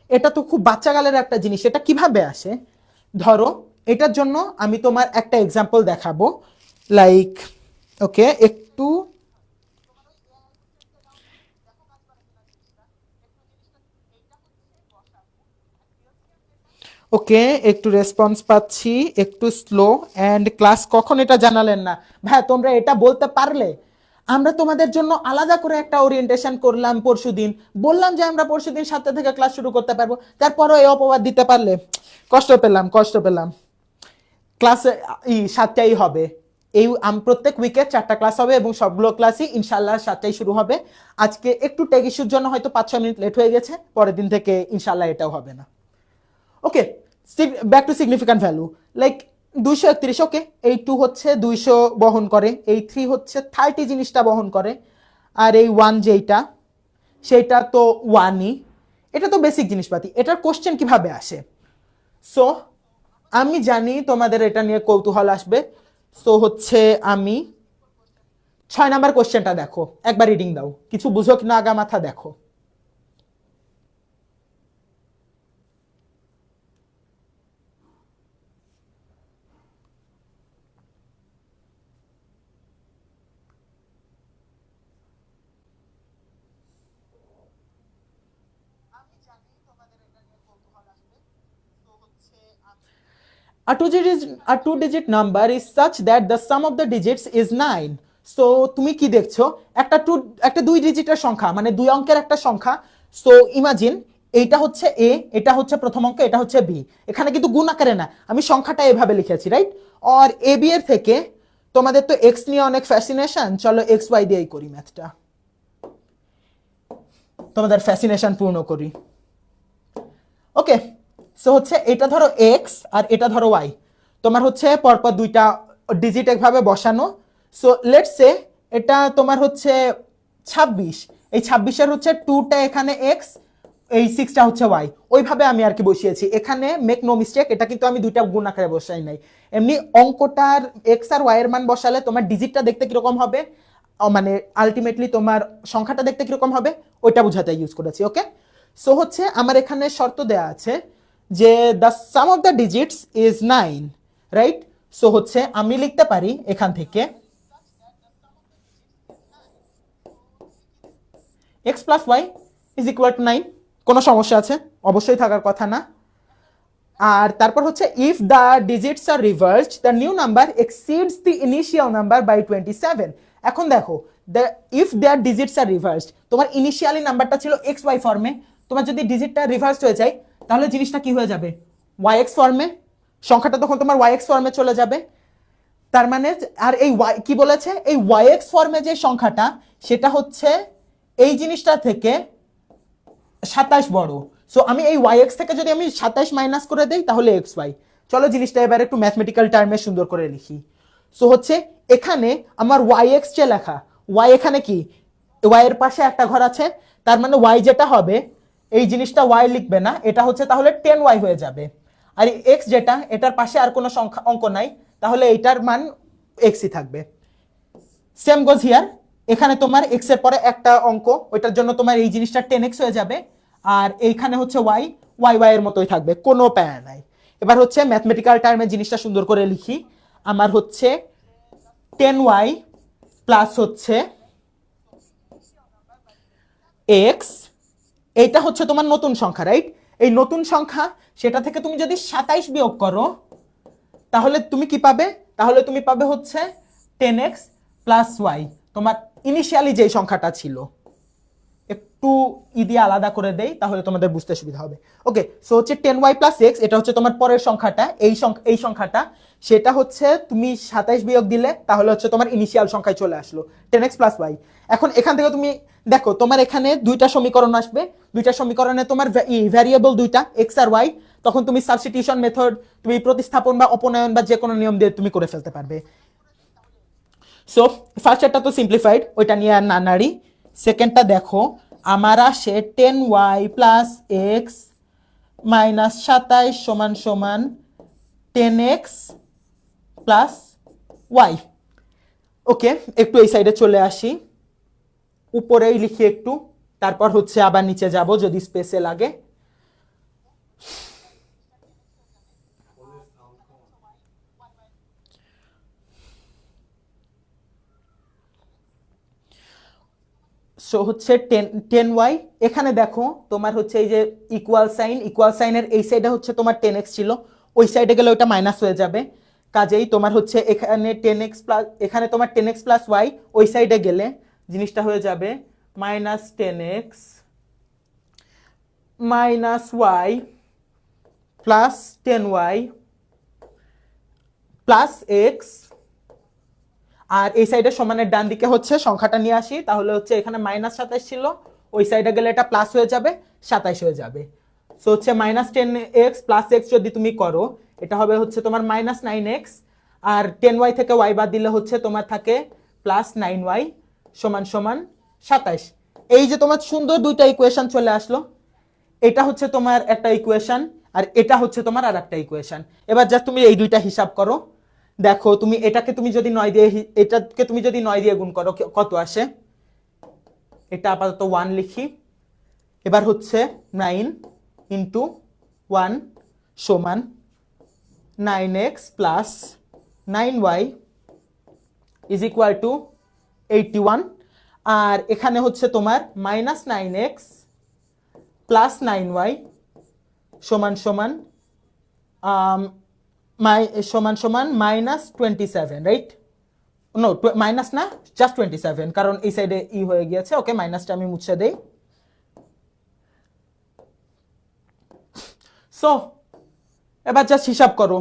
এটা তো খুব বাচ্চাকালের একটা জিনিস, এটা কিভাবে আসে? ধরো এটার জন্য আমি তোমার একটা এক্সাম্পল দেখাবো, লাইক ওকে একটু ওকে, একটু রেসপন্স পাচ্ছি, একটু স্লো। অ্যান্ড ক্লাস কখন এটা জানালেন না? ভাই তোমরা এটা বলতে পারলে আমরা তোমাদের জন্য আলাদা করে একটা ওরিয়েন্টেশন করলাম পরশুদিন, বললাম যে আমরা পরশুদিন 7টা থেকে ক্লাস শুরু করতে পারবো, তারপরও এই অপবাদ দিতে পারলে কষ্ট পেলাম, কষ্ট পেলাম। ক্লাসে 7টাই হবে, এই প্রত্যেক উইকে 4টা ক্লাস হবে এবং সবগুলো ক্লাসই ইনশাল্লাহ 7টাই শুরু হবে। আজকে একটু টেক ইস্যুর জন্য হয়তো 5-6 মিনিট লেট হয়ে গেছে, পরের দিন থেকে ইনশাল্লাহ এটাও হবে না। Okay, back to significant value, like 231। Okay, এই 2 হচ্ছে 200 বহন করে, এই 3 হচ্ছে 30 জিনিসটা বহন করে, আর এই 1 যেইটা সেইটা তো 1ই। এটা তো বেসিক জিনিসপাতি। এটার কোশ্চেন কিভাবে আসে? সো আমি জানি তোমাদের এটা নিয়ে কৌতূহল আসবে। সো হচ্ছে আমি 6 নাম্বার কোশ্চেনটা দেখো, একবার রিডিং দাও, কিছু বুঝো কিনা আগা মাথা দেখো। A two digit number is such that the sum of the digits is 9. So তুমি কি দেখছো? একটা 2 ডিজিটের সংখ্যা, মানে 2 অঙ্কের একটা সংখ্যা। সো ইমাজিন এইটা হচ্ছে এ, এটা হচ্ছে প্রথম অঙ্ক, এটা হচ্ছে বি। এখানে কিন্তু গুণ আকারে না, আমি সংখ্যাটা এভাবে লিখেছি, রাইট? আর এ বি এর থেকে তোমাদের তো এক্স নিয়ে অনেক ফ্যাসিনেশন, চলো এক্স ওয়াই দিয়েই করি ম্যাথটা, তোমাদের ফ্যাসিনেশন পূর্ণ করি। ওকে, সো হচ্ছে এটা ধরো এক্স আর এটা ধরো ওয়াই, তোমার হচ্ছে পরপর 2টা ডিজিট একভাবে বসানো। সো লেটস সে এটা তোমার হচ্ছে 26, এই 26-এর হচ্ছে 2টা এখানে এক্স, এই 6টা হচ্ছে ওয়াই, ওইভাবে আমি আর কি বসিয়েছি। এখানে মেক নো মিস্টেক, এটা কিন্তু আমি 2টা গুণ আকারে বসাই নাই। এমনি অঙ্কটার এক্স আর ওয়াই এর মান বসালে তোমার ডিজিটটা দেখতে কিরকম হবে, মানে আলটিমেটলি তোমার সংখ্যাটা দেখতে কিরকম হবে, ওইটা বোঝাতে ইউজ করেছি। ওকে, সো হচ্ছে আমার এখানে শর্ত দেয়া আছে যে the sum of the digits is 9, right? So হচ্ছে আমি লিখতে পারি এখান থেকে x plus y is equal to 9। কোনো সমস্যা আছে? অবশ্যই থাকার কথা না। আর তারপর হচ্ছে if the digits are reversed the new number exceeds the initial number by 27। এখন দেখো, the if their digits are reversed, তোমার ইনিশিয়ালি নাম্বারটা ছিল এক্স ওয়াই ফর্মে, তোমার যদি ডিজিটটা রিভার্সড হয়ে যায় তাহলে জিনিসটা কি হয়ে যাবে? ওয়াই এক্স ফর্মে, সংখ্যাটা তখন তোমার ওয়াই এক্স ফর্মে চলে যাবে। তার মানে আর এই ওয়াই কি বলেছে, এই ওয়াই এক্স ফর্মে যে সংখ্যাটা সেটা হচ্ছে এই জিনিসটা থেকে 27 বড়। সো আমি এই ওয়াই এক্স থেকে যদি আমি 27 মাইনাস করে দেই তাহলে এক্স ওয়াই। চলো জিনিসটা এবার একটু ম্যাথমেটিক্যাল টার্মে সুন্দর করে লিখি। সো হচ্ছে এখানে আমার ওয়াই এক্স যে লেখা, ওয়াই এখানে কি, ওয়াই এর পাশে একটা ঘর আছে, তার মানে ওয়াই যেটা হবে এই জিনিসটা ওয়াই লিখবে না, এটা হচ্ছে তাহলে 10y হয়ে যাবে। আর এক্স যেটা, এটার পাশে আর কোনো সংখ্যা অঙ্ক নাই, তাহলে এইটার মান এক্সই থাকবে। সেম গোজ হিয়ার, এখানে তোমার এক্স এর পরে একটা অঙ্ক, ওইটার জন্য তোমার এই জিনিসটা 10x হয়ে যাবে, আর এইখানে হচ্ছে ওয়াই, ওয়াই ওয়াই এর মতোই থাকবে, কোনো প্যারা নাই। এবার হচ্ছে ম্যাথমেটিক্যাল টার্মে জিনিসটা সুন্দর করে লিখি। আমার হচ্ছে 10y প্লাস হচ্ছে এক্স, এইটা হচ্ছে তোমার নতুন সংখ্যা, রাইট? এই নতুন সংখ্যা, সেটা থেকে তুমি যদি 27 বিয়োগ করো তাহলে তুমি কি পাবে? তাহলে তুমি পাবে হচ্ছে 10x প্লাস ওয়াই, তোমার ইনিশিয়ালি যেই সংখ্যাটা ছিল। একটু দিয়ে আলাদা করে দেই তাহলে তোমাদের বুঝতে সুবিধা হবে। ওকে, সো হচ্ছে 10y প্লাস এক্স, এটা হচ্ছে তোমার পরের সংখ্যাটা, এই সংখ্যাটা, সেটা হচ্ছে তুমি 27 বিয়োগ দিলে তাহলে হচ্ছে তোমার ইনিশিয়াল সংখ্যায় চলে আসলো 10x প্লাস ওয়াই। এখন এখান থেকে তুমি দেখো তোমার এখানে দুইটা সমীকরণ আসবে, দুইটা সমীকরণে তোমার ভ্যারিয়েবল দুইটা এক্স আর ওয়াই, তখন তুমি সাবস্টিটিউশন মেথড, তুমি প্রতিস্থাপন বা অপনয়ন বা যে কোনো নিয়ম দিয়ে তুমি করে ফেলতে পারবে। সো ফার্স্টটা তো সিম্পলিফাইড, ওইটা নিয়ে আর না নাড়ি। সেকেন্ডটা দেখো, আমার আসে 10y প্লাস এক্স মাইনাস 27 সমান সমান 10x প্লাস ওয়াই। ওকে, একটু এই সাইডে চলে আসি, উপরেই লিখি একটু, তারপর হচ্ছে আবার নিচে যাব যদি স্পেসে লাগে। সো হচ্ছে 10y, এখানে দেখো তোমার হচ্ছে এই যে ইকুয়াল সাইনের এই সাইডে হচ্ছে তোমার 10x ছিল, ওই সাইডে গেলে ওইটা মাইনাস হয়ে যাবে, কাজেই তোমার হচ্ছে এখানে 10x প্লাস, এখানে তোমার 10x প্লাস ওয়াই, ওই সাইডে গেলে জিনিসটা হয়ে যাবে minus 10x minus y plus 10y plus x. আর এই সাইডে সমানের ডান দিকে হচ্ছে সংখ্যাটা নিয়ে আসি, তাহলে হচ্ছে এখানে মাইনাস 27 ছিল, ওই সাইডে গেলে এটা প্লাস হয়ে যাবে, 27 হয়ে যাবে। সো হচ্ছে মাইনাস 10x প্লাস এক্স যদি তুমি করো, এটা হবে হচ্ছে তোমার মাইনাস 9x, আর 10y থেকে y বাদ দিলে হচ্ছে তোমার থাকে প্লাস 9y সমান সমান 27। এই যে তোমার সুন্দর দুইটা ইকুয়েশন চলে আসলো, এটা হচ্ছে তোমার একটা ইকুয়েশন, আর এটা হচ্ছে তোমার আর একটা ইকুয়েশন। এবার জাস্ট তুমি এই দুইটা হিসাব করো, দেখো তুমি এটাকে তুমি যদি 9 দিয়ে, এটাকে তুমি যদি 9 দিয়ে গুণ করো কত আসে, এটা আপাতত 1 লিখি। এবার হচ্ছে 9 ইন্টু 1 সমান 9x plus 9y is equal two 81, আর এখানে হচ্ছে তোমার মাইনাস 9x প্লাস 9y সমান সমান সমান সমান মাইনাস 27, রাইট? নো, মাইনাস না, জাস্ট 27, কারণ এই সাইডে ই হয়ে গিয়েছে। ওকে, মাইনাসটা আমি মুছে দেই। সো এবার জাস্ট হিসাব করো,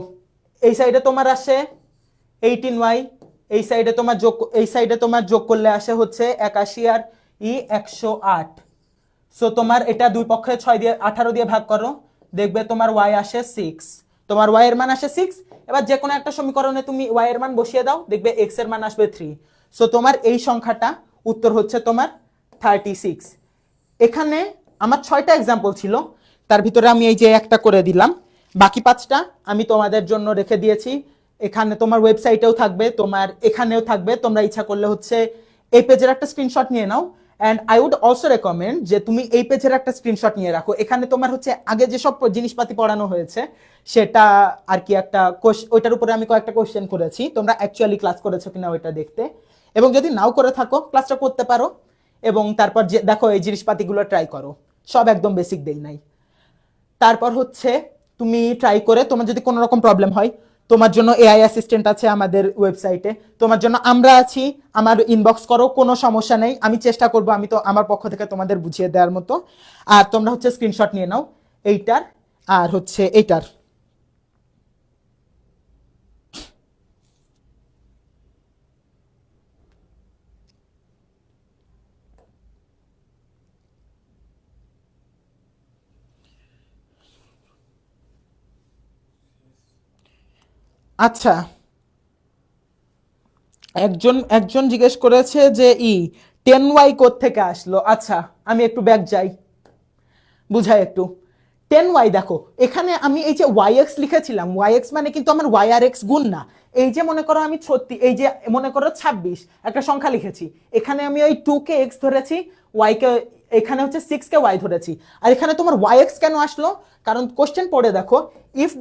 এই সাইডে তোমার আসে 18y, এই সাইডে তোমার যোগ, এই সাইডে তোমার যোগ করলে আসে হচ্ছে 81 আর 108। সো তোমার এটা দুই পক্ষে 6 দিয়ে 18 দিয়ে ভাগ করো, দেখবে তোমার y আসে 6, তোমার y এর মান আসে 6। এবার যে কোনো একটা সমীকরণে তুমি y এর মান বসিয়ে দাও, দেখবে x এর মান আসবে 3। সো তোমার এই সংখ্যাটা উত্তর হচ্ছে তোমার 36। এখানে আমার 6টা এক্সাম্পল ছিল, তার ভিতরে আমি এই যে একটা করে দিলাম, বাকি 5টা আমি তোমাদের জন্য রেখে দিয়েছি। এখানে তোমার ওয়েবসাইটেও থাকবে, তোমার এখানেও থাকবে, তোমরা ইচ্ছা করলে হচ্ছে এই পেজের একটা স্ক্রিনশট নিয়ে নাও। And I would also recommend যে তুমি এই পেজের একটা স্ক্রিনশট নিয়ে রাখো, এখানে তোমার হচ্ছে আগে যেসব জিনিসপাতি পড়ানো হয়েছে সেটা আর কি একটা ওইটার উপরে আমি কয়েকটা কোশ্চেন করেছি, তোমরা অ্যাকচুয়ালি ক্লাস করেছো কিনা ওইটা দেখতে, এবং যদি নাও করে থাকো ক্লাসটা করতে পারো, এবং তারপর যে দেখো এই জিনিসপাতিগুলো ট্রাই করো, সব একদম বেসিক দেই নাই। তারপর হচ্ছে তুমি ট্রাই করে, তোমার যদি কোনো রকম প্রবলেম হয়, তোমার জন্য এআই অ্যাসিস্ট্যান্ট আছে আমাদের ওয়েবসাইটে, তোমার জন্য আমরা আছি, আমার ইনবক্স করো, কোনো সমস্যা নেই, আমি চেষ্টা করব, আমি তো আমার পক্ষ থেকে তোমাদের বুঝিয়ে দেওয়ার মতো। আর তোমরা হচ্ছে স্ক্রিনশট নিয়ে নাও এইটার আর হচ্ছে এইটার। আচ্ছা, একজন একজন জিজ্ঞেস করেছে যে 10y কোত্থেকে আসলো। আচ্ছা, আমি একটু ব্যাক যাই, বুঝাই একটু। 10y দেখো, এখানে আমি এই যে yx লিখেছিলাম, yx মানে কিন্তু আমার y আর x গুণ না। এই যে মনে করো আমি 36, এই যে মনে করো 26 একটা সংখ্যা লিখেছি, এখানে আমি ওই 2 কে x ধরেছি, y কে এখানে হচ্ছে 6 কে y ধরেছি। আর এখানে তোমার yx কেন আসলো? কারণ কোশ্চেন পড়ে দেখো, if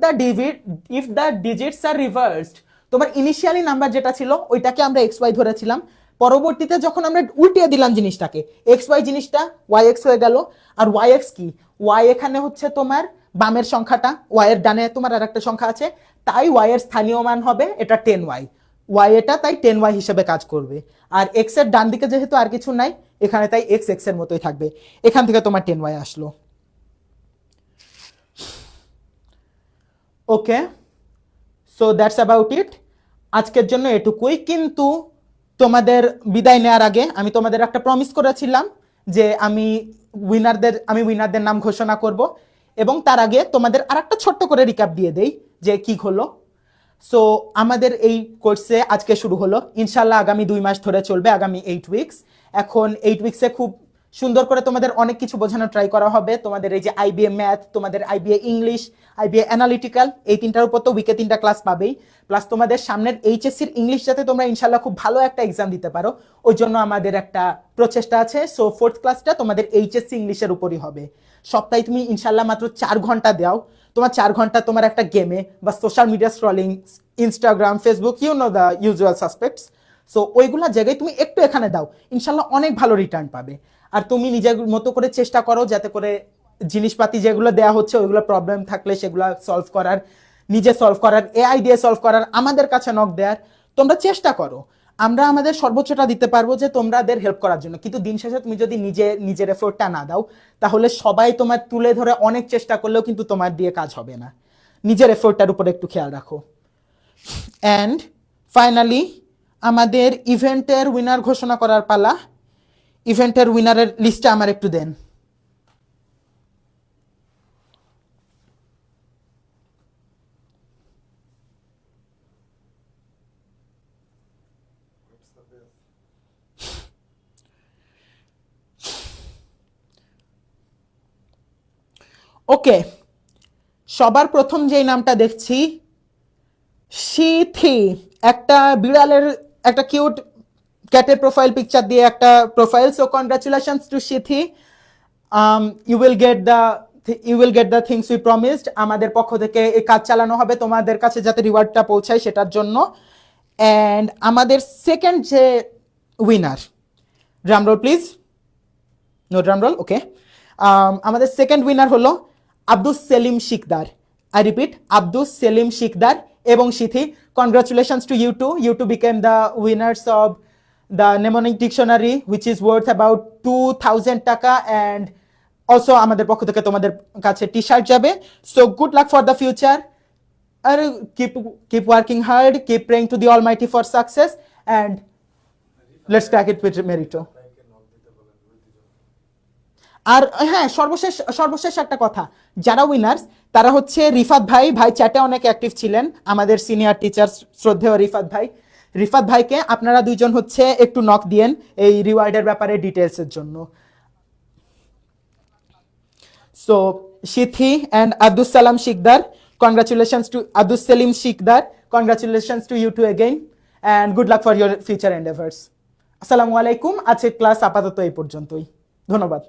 the digits are reversed, তোমার ইনিশিয়ালি নাম্বার যেটা ছিল ওইটাকে আমরা xy ধরেছিলাম, পরবর্তীতে যখন আমরা উল্টিয়ে দিলাম জিনিসটাকে, xy জিনিসটা yx হয়ে গেল। আর yx কি, y এখানে হচ্ছে তোমার বামের সংখ্যাটা, y এর ডানে তোমার আর একটা সংখ্যা আছে, তাই ওয়াই এর স্থানীয় মান হবে এটা 10y, ওয়াই এটা তাই 10y হিসেবে কাজ করবে। আর এক্স এর ডান দিকে যেহেতু আর কিছু নাই এখানে, তাই এক্স এক্স এর মতোই থাকবে। এখান থেকে তোমার 10y আসলো। ওকে, সো দ্যাটস অ্যাবাউট ইট, আজকের জন্য এটুকুই। কিন্তু তোমাদের বিদায় নেওয়ার আগে আমি তোমাদের একটা প্রমিস করেছিলাম যে আমি উইনারদের নাম ঘোষণা করব, এবং তার আগে তোমাদের আর একটা ছোট্ট করে রিক্যাপ দিয়ে দেই যে কি হলো। সো আমাদের এই কোর্সে আজকে শুরু হলো, ইনশাল্লাহ আগামী 2 মাস ধরে চলবে, আগামী 8 উইকস। এখন 8 উইকসে খুব সুন্দর করে তোমাদের অনেক কিছু বোঝানোর ট্রাই করা হবে। তোমাদের এই যে আইবিএ ম্যাথ, তোমাদের আইবিএ ইংলিশ, আইবিএ অ্যানালিটিক্যাল, এই তিনটার উপর তো উইকে 3টা ক্লাস পাবেই। প্লাস তোমাদের সামনের এইচএসসির ইংলিশ যাতে তোমরা ইনশাল্লাহ খুব ভালো একটা এক্সাম দিতে পারো, ওই জন্য আমাদের একটা প্রচেষ্টা আছে। সো 4th ক্লাসটা তোমাদের এইচএসসি ইংলিশের উপরই হবে। সপ্তাহে তুমি ইনশাল্লাহ মাত্র 4 ঘন্টা দাও, তোমার 4 ঘন্টা তোমার একটা গেমে বা social media scrolling, Instagram, Facebook, you know the usual suspects. So ওইগুলা জায়গায় তুমি একটু এখানে দাও, ইনশাল্লাহ অনেক ভালো রিটার্ন পাবে। আর তুমি নিজের মতো করে চেষ্টা করো যাতে করে জিনিসপাতি যেগুলো দেওয়া হচ্ছে ওইগুলো প্রবলেম থাকলে সেগুলো সলভ করার, নিজে সলভ করার, এআই দিয়ে সলভ করার, আমাদের কাছে নক দেওয়ার তোমরা চেষ্টা করো। আমরা আমাদের সর্বোচ্চটা দিতে পারবো যে তোমাদের হেল্প করার জন্য, কিন্তু দিন শেষে তুমি যদি নিজের এফোর্টটা না দাও তাহলে সবাই তোমার তুলে ধরে অনেক চেষ্টা করলেও কিন্তু তোমার দিয়ে কাজ হবে না। নিজের এফোর্টটার উপর একটু খেয়াল রাখো। অ্যান্ড ফাইনালি আমাদের ইভেন্টের উইনার ঘোষণা করার পালা। ইভেন্টের উইনারের লিস্টটা আমার একটু দেন। ওকে, সবার প্রথম যেই নামটা দেখছি সিথি, একটা বিড়ালের একটা কিউট ক্যাটের প্রোফাইল পিকচার দিয়ে একটা profile. So congratulations to Sithi, you will get the things we promised. আমাদের পক্ষ থেকে এই কাজ চালানো হবে তোমাদের কাছে যাতে রিওয়ার্ডটা পৌঁছায় সেটার জন্য। অ্যান্ড আমাদের সেকেন্ড যে winner, drumroll please, no drumroll, okay. আমাদের সেকেন্ড উইনার হলো আব্দুস সেলিম শিকদার। আই রিপিট, আব্দুস সেলিম শিকদার এবং Sithi, congratulations to you two. You two became the winners of the mnemonic dictionary which is worth about 2000 টাকা, অ্যান্ড অলসো আমাদের পক্ষ থেকে তোমাদের কাছে টি শার্ট যাবে। So good luck for the future, আর keep working hard, keep praying to the almighty for success, and let's crack it with Merito. আর হ্যাঁ, সর্বশেষ একটা কথা, যারা উইনার্স তারা হচ্ছে রিফাত ভাই। ভাই চ্যাটে অনেক অ্যাক্টিভ ছিলেন, আমাদের সিনিয়র টিচার শ্রদ্ধেয় রিফাত ভাই। রিফাত ভাইকে আপনারা দুইজন হচ্ছে একটু নক দিয়েন এই রিওয়ার্ডের ব্যাপারে ডিটেলসের জন্য। So Sithi and Abdus Salam Sikder, congratulations to Abdus Selim Sikder, congratulations to you too again, and good luck for your future endeavours. আসসালামু আলাইকুম। আজকের ক্লাস আপাতত এই পর্যন্তই, ধন্যবাদ।